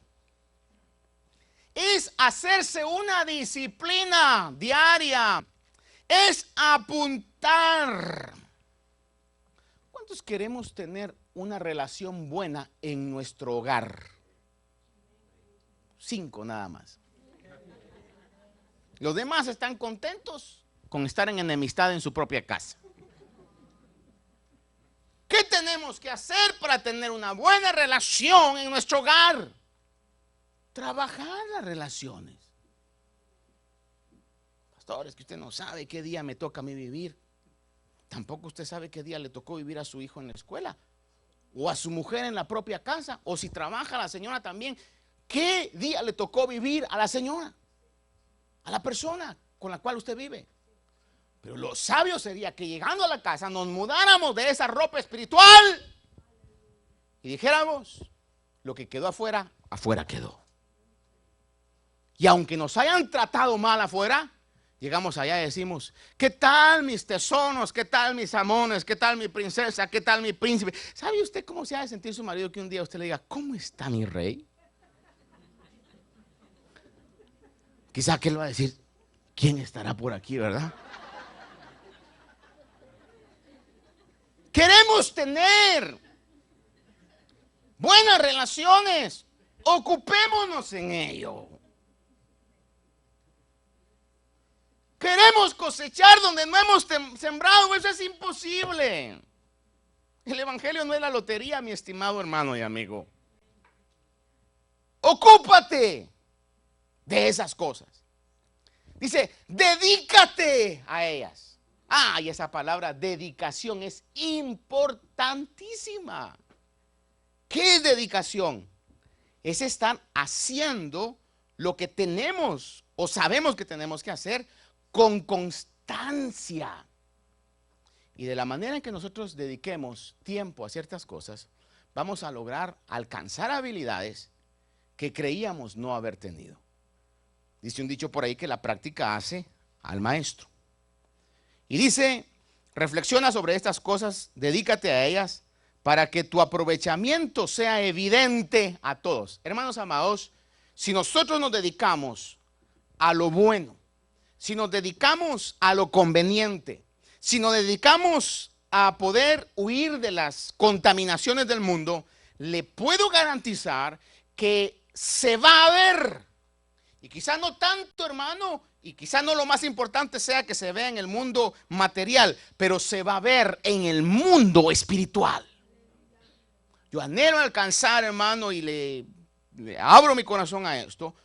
Es hacerse una disciplina diaria. Es apuntar. ¿Cuántos queremos tener una relación buena en nuestro hogar? 5 nada más. Los demás están contentos con estar en enemistad en su propia casa. ¿Qué tenemos que hacer para tener una buena relación en nuestro hogar? Trabajar las relaciones. Pastor, es que usted no sabe qué día me toca a mí vivir. Tampoco usted sabe qué día le tocó vivir a su hijo en la escuela, o a su mujer en la propia casa, o si trabaja la señora también, qué día le tocó vivir a la señora, a la persona con la cual usted vive. Pero lo sabio sería que llegando a la casa nos mudáramos de esa ropa espiritual y dijéramos, lo que quedó afuera, afuera quedó. Y aunque nos hayan tratado mal afuera, llegamos allá y decimos, ¿qué tal mis tesoros? ¿Qué tal mis amones? ¿Qué tal mi princesa? ¿Qué tal mi príncipe? ¿Sabe usted cómo se ha de sentir su marido que un día usted le diga, ¿cómo está mi rey? Quizá que él va a decir, ¿quién estará por aquí, verdad? Queremos tener buenas relaciones. Ocupémonos en ello. Queremos cosechar donde no hemos sembrado. Eso es imposible. El evangelio no es la lotería, mi estimado hermano y amigo. Ocúpate de esas cosas. Dice, dedícate a ellas. Y esa palabra dedicación es importantísima. ¿Qué es dedicación? Es estar haciendo lo que tenemos o sabemos que tenemos que hacer con constancia. Y de la manera en que nosotros dediquemos tiempo a ciertas cosas, vamos a lograr alcanzar habilidades que creíamos no haber tenido. Dice un dicho por ahí que la práctica hace al maestro. Y dice, reflexiona sobre estas cosas, dedícate a ellas para que tu aprovechamiento sea evidente a todos. Hermanos amados, si nosotros nos dedicamos a lo bueno, si nos dedicamos a lo conveniente, si nos dedicamos a poder huir de las contaminaciones del mundo, le puedo garantizar que se va a ver. Y quizás no tanto, hermano, y quizás no lo más importante sea que se vea en el mundo material, pero se va a ver en el mundo espiritual. Yo anhelo alcanzar, hermano, y le abro mi corazón a esto,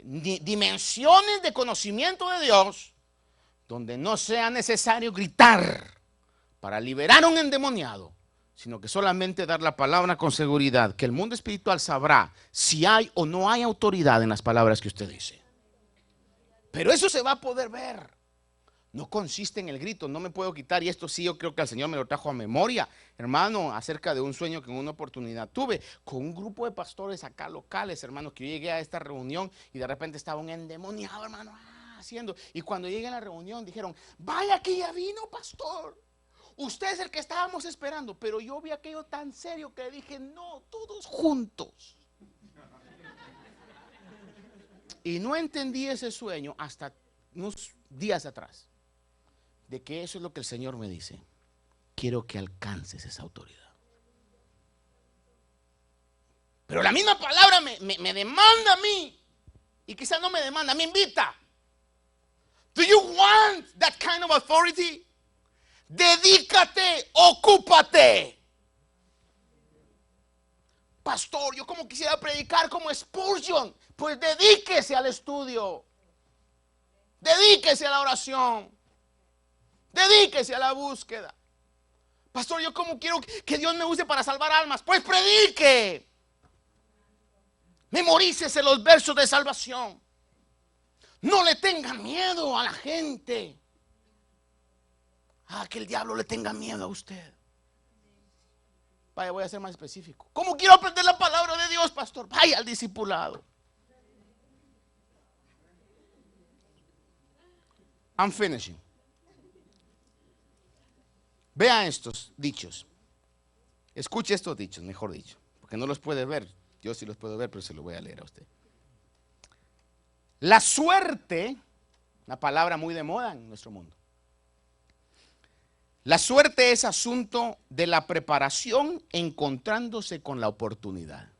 dimensiones de conocimiento de Dios, donde no sea necesario gritar para liberar a un endemoniado, sino que solamente dar la palabra con seguridad, que el mundo espiritual sabrá si hay o no hay autoridad en las palabras que usted dice. Pero eso se va a poder ver. No consiste en el grito, no me puedo quitar, y esto sí yo creo que el Señor me lo trajo a memoria, hermano, acerca de un sueño que en una oportunidad tuve con un grupo de pastores acá locales, hermano, que yo llegué a esta reunión y de repente estaba un endemoniado, hermano, haciendo, y cuando llegué a la reunión dijeron, vaya que ya vino, pastor, usted es el que estábamos esperando, pero yo vi aquello tan serio que dije, no, todos juntos. Y no entendí ese sueño hasta unos días atrás, de que eso es lo que el Señor me dice. Quiero que alcances esa autoridad. Pero la misma palabra me demanda a mí, y quizás no me demanda, me invita. Do you want that kind of authority? Dedícate, ocúpate. Pastor, yo como quisiera predicar como Spurgeon. Pues dedíquese al estudio, dedíquese a la oración, dedíquese a la búsqueda. Pastor, yo como quiero que Dios me use para salvar almas. Pues predique, memorícese los versos de salvación. No le tenga miedo a la gente. Que el diablo le tenga miedo a usted. Vaya, voy a ser más específico. ¿Cómo quiero aprender la palabra de Dios, pastor? Vaya al discipulado. I'm finishing. Vea estos dichos. Escuche estos dichos, mejor dicho. Porque no los puede ver. Yo sí los puedo ver, pero se los voy a leer a usted. La suerte, una palabra muy de moda en nuestro mundo. La suerte es asunto de la preparación encontrándose con la oportunidad.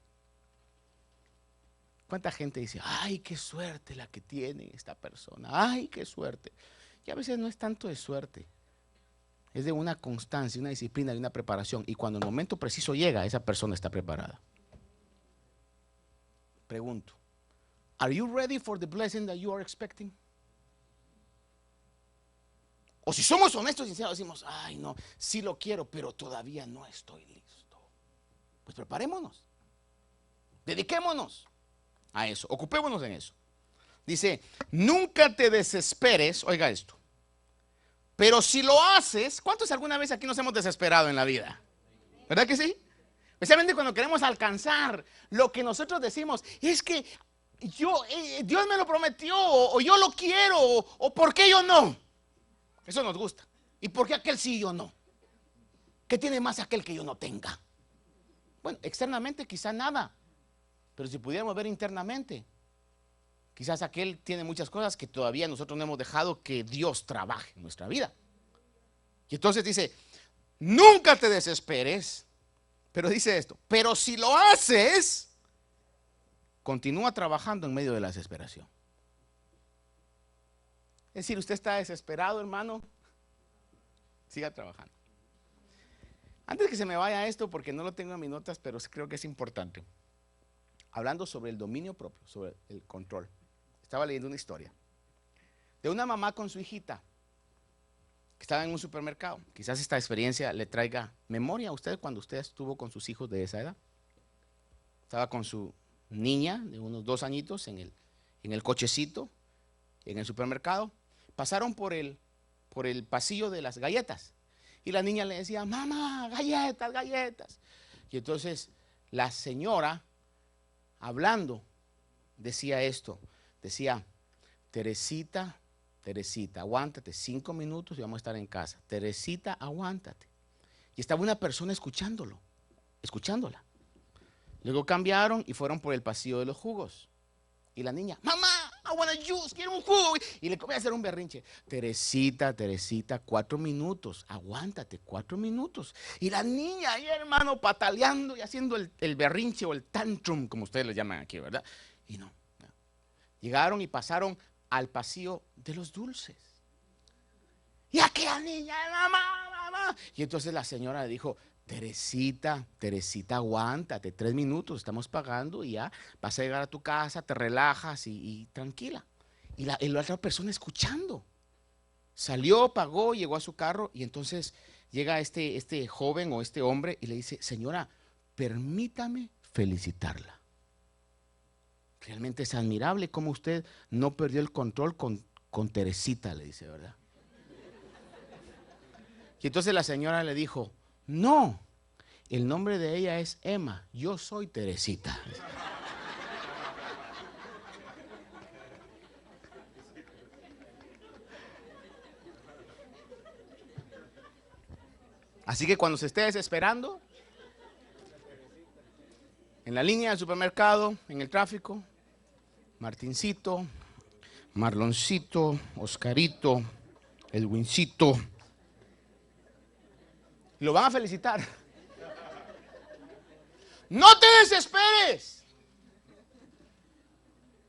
¿Cuánta gente dice, ay, qué suerte la que tiene esta persona? Ay, qué suerte. Y a veces no es tanto de suerte. Es de una constancia, una disciplina y una preparación. Y cuando el momento preciso llega, esa persona está preparada. Pregunto, ¿are you ready for the blessing that you are expecting? O si somos honestos y sinceros, decimos, ay no, sí lo quiero, pero todavía no estoy listo. Pues preparémonos. Dediquémonos a eso, ocupémonos en eso. Dice, nunca te desesperes, oiga esto. Pero si lo haces, ¿cuántos alguna vez aquí nos hemos desesperado en la vida? ¿Verdad que sí? Especialmente cuando queremos alcanzar lo que nosotros decimos, es que Dios me lo prometió, o yo lo quiero, o ¿por qué yo no? Eso nos gusta. ¿Y por qué aquel sí y yo no? ¿Qué tiene más aquel que yo no tenga? Bueno, externamente quizá nada, pero si pudiéramos ver internamente, quizás aquel tiene muchas cosas que todavía nosotros no hemos dejado que Dios trabaje en nuestra vida. Y entonces dice, nunca te desesperes, pero dice esto, pero si lo haces, continúa trabajando en medio de la desesperación. Es decir, usted está desesperado, hermano, siga trabajando. Antes que se me vaya esto, porque no lo tengo en mis notas, pero creo que es importante. Hablando sobre el dominio propio, sobre el control. Estaba leyendo una historia de una mamá con su hijita que estaba en un supermercado. Quizás esta experiencia le traiga memoria a usted cuando usted estuvo con sus hijos de esa edad. Estaba con su niña de unos 2 añitos en el cochecito, en el supermercado. Pasaron por el pasillo de las galletas y la niña le decía, mamá, galletas, galletas. Y entonces la señora, hablando, decía esto, decía, Teresita, Teresita, aguántate 5 minutos y vamos a estar en casa. Teresita, aguántate. Y estaba una persona escuchándola. Luego cambiaron y fueron por el pasillo de los jugos. Y la niña, mamá, I want a juice, quiero un jugo. Y le comienza a hacer un berrinche. Teresita, Teresita, 4 minutos, aguántate, 4 minutos. Y la niña ahí, hermano, pataleando y haciendo el berrinche o el tantrum, como ustedes le llaman aquí, ¿verdad? Y no. Llegaron y pasaron al pasillo de los dulces. Y aquella niña, mamá, mamá. Y entonces la señora le dijo, Teresita, Teresita, aguántate, 3 minutos, estamos pagando y ya vas a llegar a tu casa, te relajas y tranquila. Y la otra persona escuchando. Salió, pagó, llegó a su carro y entonces llega este joven o este hombre y le dice, señora, permítame felicitarla. Realmente es admirable cómo usted no perdió el control con Teresita, le dice, ¿verdad? Y entonces la señora le dijo, no, el nombre de ella es Emma, yo soy Teresita. Así que cuando se esté desesperando, en la línea del supermercado, en el tráfico, Martincito, Marloncito, Oscarito, Edwincito, lo van a felicitar. No te desesperes.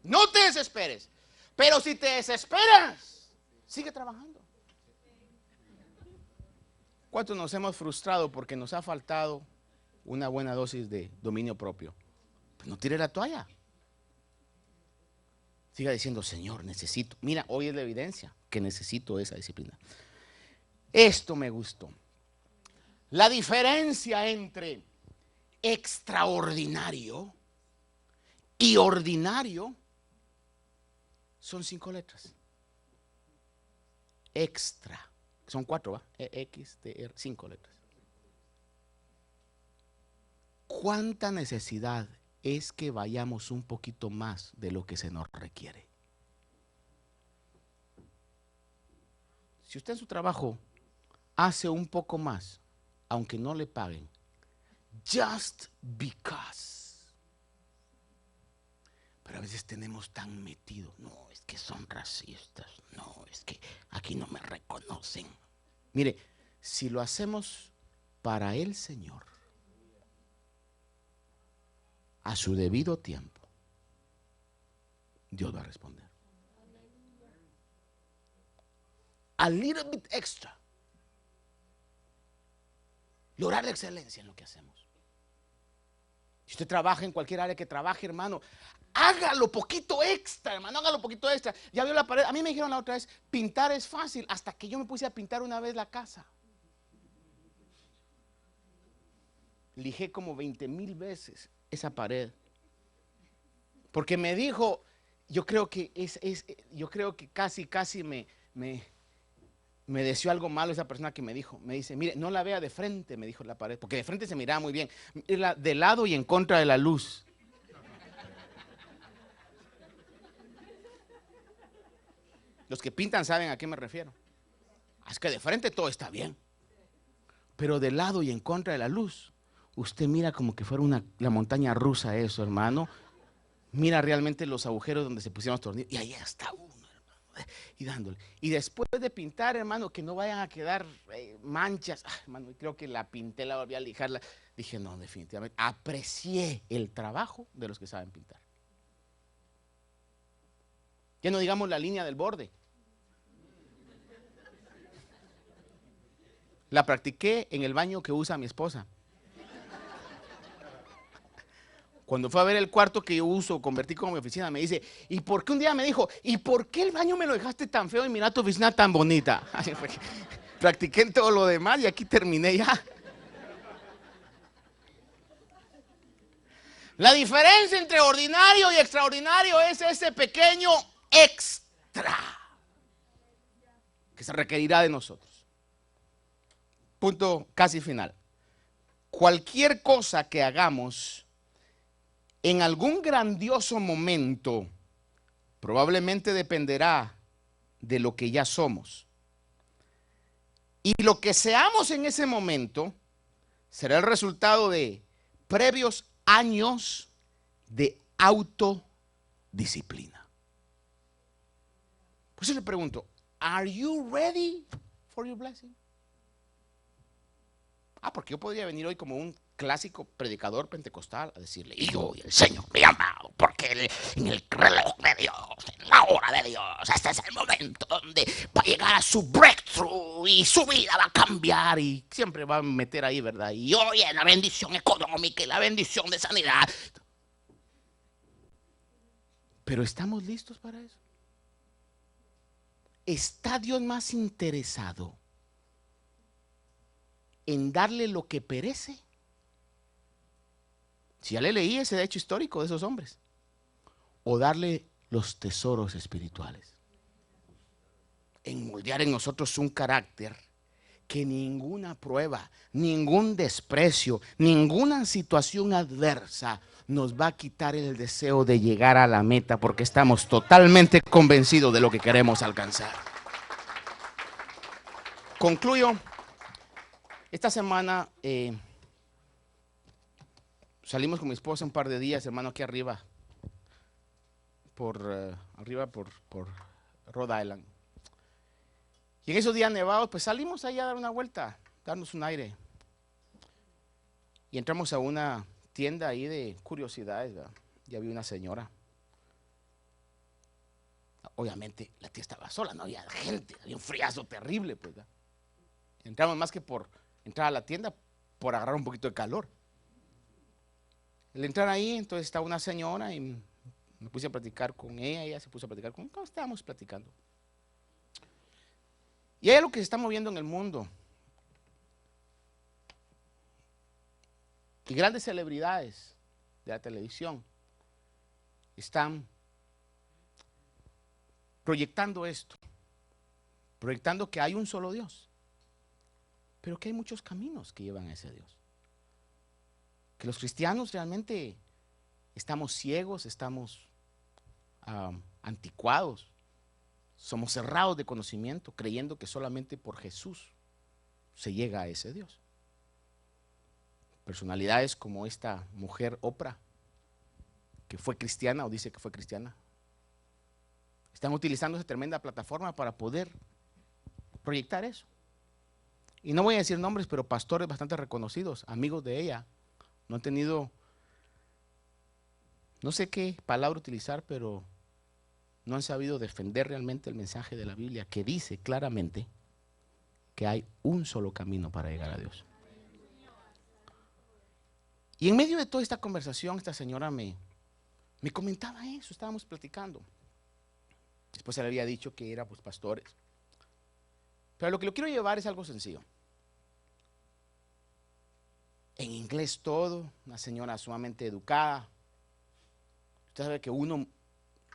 No te desesperes. Pero si te desesperas, sigue trabajando. ¿Cuántos nos hemos frustrado porque nos ha faltado una buena dosis de dominio propio? Pues no tire la toalla. Siga diciendo, Señor, necesito. Mira, hoy es la evidencia que necesito esa disciplina. Esto me gustó. La diferencia entre extraordinario y ordinario. ¿Qué es extraordinario? Extraordinario. Extraordinario. Extraordinario. Extraordinario. Extraordinario. Extraordinario. Extraordinario. Extraordinario. Extraordinario. Extraordinario. Extraordinario. Extraordinario. Extraordinario. Extraordinario. son 5 letras. Extra. Son 4, ¿va? X, T, R, 5 letras. ¿Cuánta necesidad es que vayamos un poquito más de lo que se nos requiere? Si usted en su trabajo hace un poco más, aunque no le paguen, just because. Pero a veces tenemos tan metido, no, es que son racistas, no, es que aquí no me reconocen. Mire, si lo hacemos para el Señor, a su debido tiempo, Dios va a responder. A little bit extra. Lograr la excelencia en lo que hacemos. Si usted trabaja en cualquier área que trabaje, hermano, hágalo poquito extra, hermano, hágalo poquito extra. Ya vio la pared. A mí me dijeron la otra vez, pintar es fácil, hasta que yo me puse a pintar una vez la casa. Lijé como 20,000 veces esa pared. Porque me dijo, yo creo que casi me deseó algo malo esa persona que me dijo. Me dice, mire, no la vea de frente, me dijo la pared, porque de frente se miraba muy bien. De lado y en contra de la luz. Los que pintan saben a qué me refiero. Es que de frente todo está bien, pero de lado y en contra de la luz, usted mira como que fuera la montaña rusa eso, hermano. Mira realmente los agujeros donde se pusieron los tornillos y ahí está uno, hermano, y dándole. Y después de pintar, hermano, que no vayan a quedar manchas. Hermano, creo que la pinté, la volví a lijarla. Dije, no, definitivamente, aprecié el trabajo de los que saben pintar. Ya no digamos la línea del borde. La practiqué en el baño que usa mi esposa. Cuando fue a ver el cuarto que yo uso, convertí como mi oficina, me dice, ¿y por qué un día me dijo, ¿y por qué el baño me lo dejaste tan feo y mira tu oficina tan bonita? Practiqué en todo lo demás y aquí terminé ya. La diferencia entre ordinario y extraordinario es ese pequeño extra que se requerirá de nosotros. Punto casi final. Cualquier cosa que hagamos en algún grandioso momento probablemente dependerá de lo que ya somos. Y lo que seamos en ese momento será el resultado de previos años de autodisciplina. Por eso le pregunto, ¿are you ready for your blessing? Porque yo podría venir hoy como un clásico predicador pentecostal a decirle, y hoy el Señor me ha amado, porque en el reloj de Dios, en la hora de Dios, este es el momento donde va a llegar a su breakthrough y su vida va a cambiar y siempre va a meter ahí, ¿verdad? Y hoy es la bendición económica y la bendición de sanidad. Pero ¿estamos listos para eso? ¿Está Dios más interesado en darle lo que perece? Si ya le leí ese hecho histórico de esos hombres. O darle los tesoros espirituales. En moldear en nosotros un carácter que ninguna prueba, ningún desprecio, ninguna situación adversa nos va a quitar el deseo de llegar a la meta, porque estamos totalmente convencidos de lo que queremos alcanzar. Concluyo. Esta semana salimos con mi esposa un par de días, hermano, aquí arriba, por Rhode Island. Y en esos días nevados, pues salimos ahí a dar una vuelta, darnos un aire. Y entramos a una tienda ahí de curiosidades, ¿verdad? Y había una señora. Obviamente la tía estaba sola, no había gente, había un friazo terrible, pues, ¿verdad? Entramos más que por entrar a la tienda, por agarrar un poquito de calor. Al entrar ahí, entonces estaba una señora y me puse a platicar con ella se puso a platicar conmigo, estábamos platicando. Y hay algo que se está moviendo en el mundo. Y grandes celebridades de la televisión están proyectando esto, proyectando que hay un solo Dios, pero que hay muchos caminos que llevan a ese Dios. Que los cristianos realmente estamos ciegos, estamos anticuados, somos cerrados de conocimiento, creyendo que solamente por Jesús se llega a ese Dios. Personalidades como esta mujer Oprah, que fue cristiana o dice que fue cristiana, están utilizando esa tremenda plataforma para poder proyectar eso. Y no voy a decir nombres, pero pastores bastante reconocidos, amigos de ella, no han tenido, no sé qué palabra utilizar, pero no han sabido defender realmente el mensaje de la Biblia, que dice claramente que hay un solo camino para llegar a Dios. Y en medio de toda esta conversación, esta señora me comentaba eso, estábamos platicando. Después se le había dicho que era pues pastores. Pero lo que lo quiero llevar es algo sencillo. En inglés todo, una señora sumamente educada. Usted sabe que uno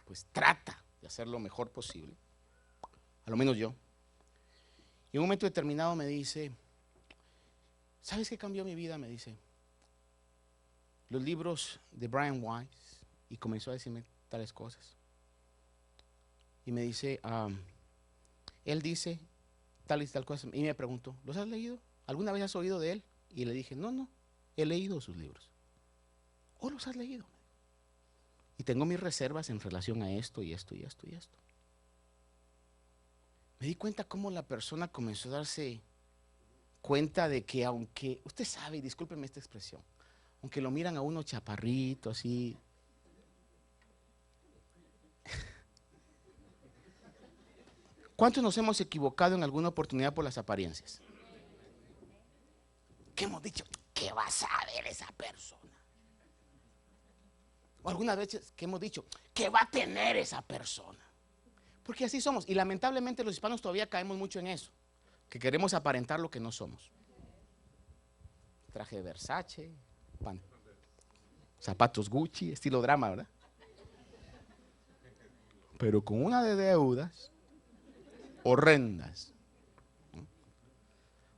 pues trata de hacer lo mejor posible, a lo menos yo. Y en un momento determinado me dice, ¿sabes qué cambió mi vida? Me dice, los libros de Brian Weiss, y comenzó a decirme tales cosas. Y me dice, él dice tal y tal cosa, y me preguntó, ¿los has leído? ¿Alguna vez has oído de él? Y le dije, no, he leído sus libros. ¿O los has leído? Y tengo mis reservas en relación a esto y esto y esto y esto. Me di cuenta cómo la persona comenzó a darse cuenta de que aunque, usted sabe, y discúlpeme esta expresión, aunque lo miran a uno chaparrito, así, ¿cuántos nos hemos equivocado en alguna oportunidad por las apariencias? ¿Qué hemos dicho? ¿Qué va a saber esa persona? O algunas veces que hemos dicho, ¿qué va a tener esa persona? Porque así somos. Y lamentablemente los hispanos todavía caemos mucho en eso, que queremos aparentar lo que no somos. Traje de Versace, zapatos Gucci, estilo drama, ¿verdad? Pero con una de deudas horrendas.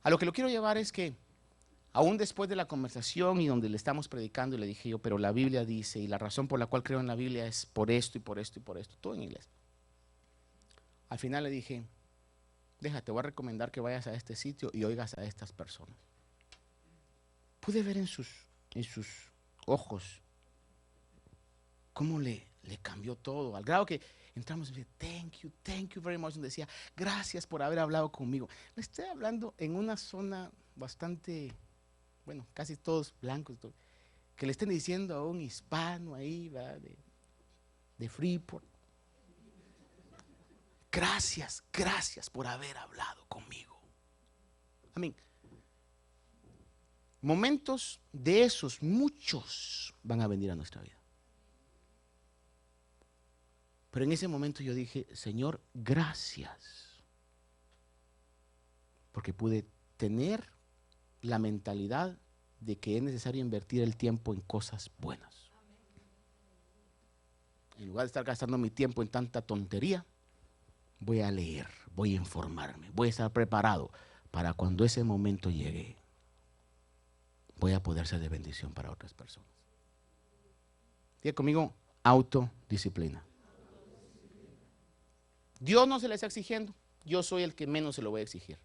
A lo que lo quiero llevar es que aún después de la conversación y donde le estamos predicando, y le dije yo, pero la Biblia dice, y la razón por la cual creo en la Biblia es por esto y por esto y por esto, todo en inglés. Al final le dije, déjate, voy a recomendar que vayas a este sitio y oigas a estas personas. Pude ver en sus ojos cómo le cambió todo, al grado que entramos y me dice, thank you very much. Y decía, gracias por haber hablado conmigo. Le estoy hablando en una zona bastante, bueno, casi todos blancos, que le estén diciendo a un hispano ahí, ¿verdad? De Freeport. Gracias por haber hablado conmigo. Amén. Momentos de esos, muchos van a venir a nuestra vida. Pero en ese momento yo dije, Señor, gracias. Porque pude tener la mentalidad de que es necesario invertir el tiempo en cosas buenas. En lugar de estar gastando mi tiempo en tanta tontería, voy a leer, voy a informarme, voy a estar preparado para cuando ese momento llegue, voy a poder ser de bendición para otras personas. Diga conmigo, autodisciplina. Dios no se le está exigiendo, yo soy el que menos se lo voy a exigir.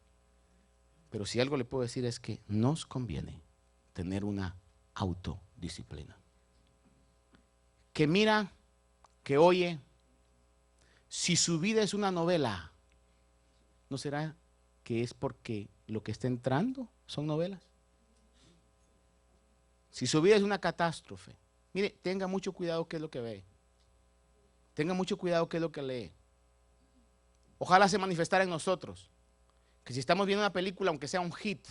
Pero si algo le puedo decir es que nos conviene tener una autodisciplina. Que mira, que oye, si su vida es una novela, ¿no será que es porque lo que está entrando son novelas? Si su vida es una catástrofe, mire, tenga mucho cuidado qué es lo que ve. Tenga mucho cuidado qué es lo que lee. Ojalá se manifestara en nosotros. Que si estamos viendo una película, aunque sea un hit,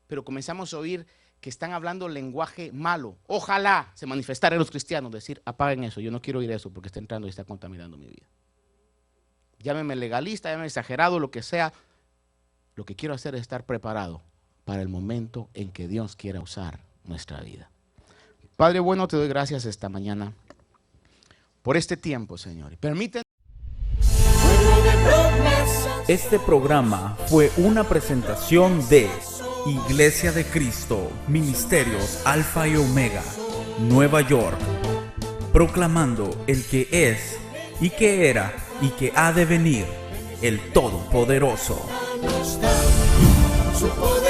pero comenzamos a oír que están hablando lenguaje malo, ojalá se manifestara en los cristianos, decir, apaguen eso, yo no quiero oír eso porque está entrando y está contaminando mi vida. Llámeme legalista, llámeme exagerado, lo que sea. Lo que quiero hacer es estar preparado para el momento en que Dios quiera usar nuestra vida. Padre bueno, te doy gracias esta mañana por este tiempo, Señor. Y permíteme Este programa fue una presentación de Iglesia de Cristo, Ministerios Alfa y Omega, Nueva York, proclamando el que es, y que era, y que ha de venir, el Todopoderoso. Su poder.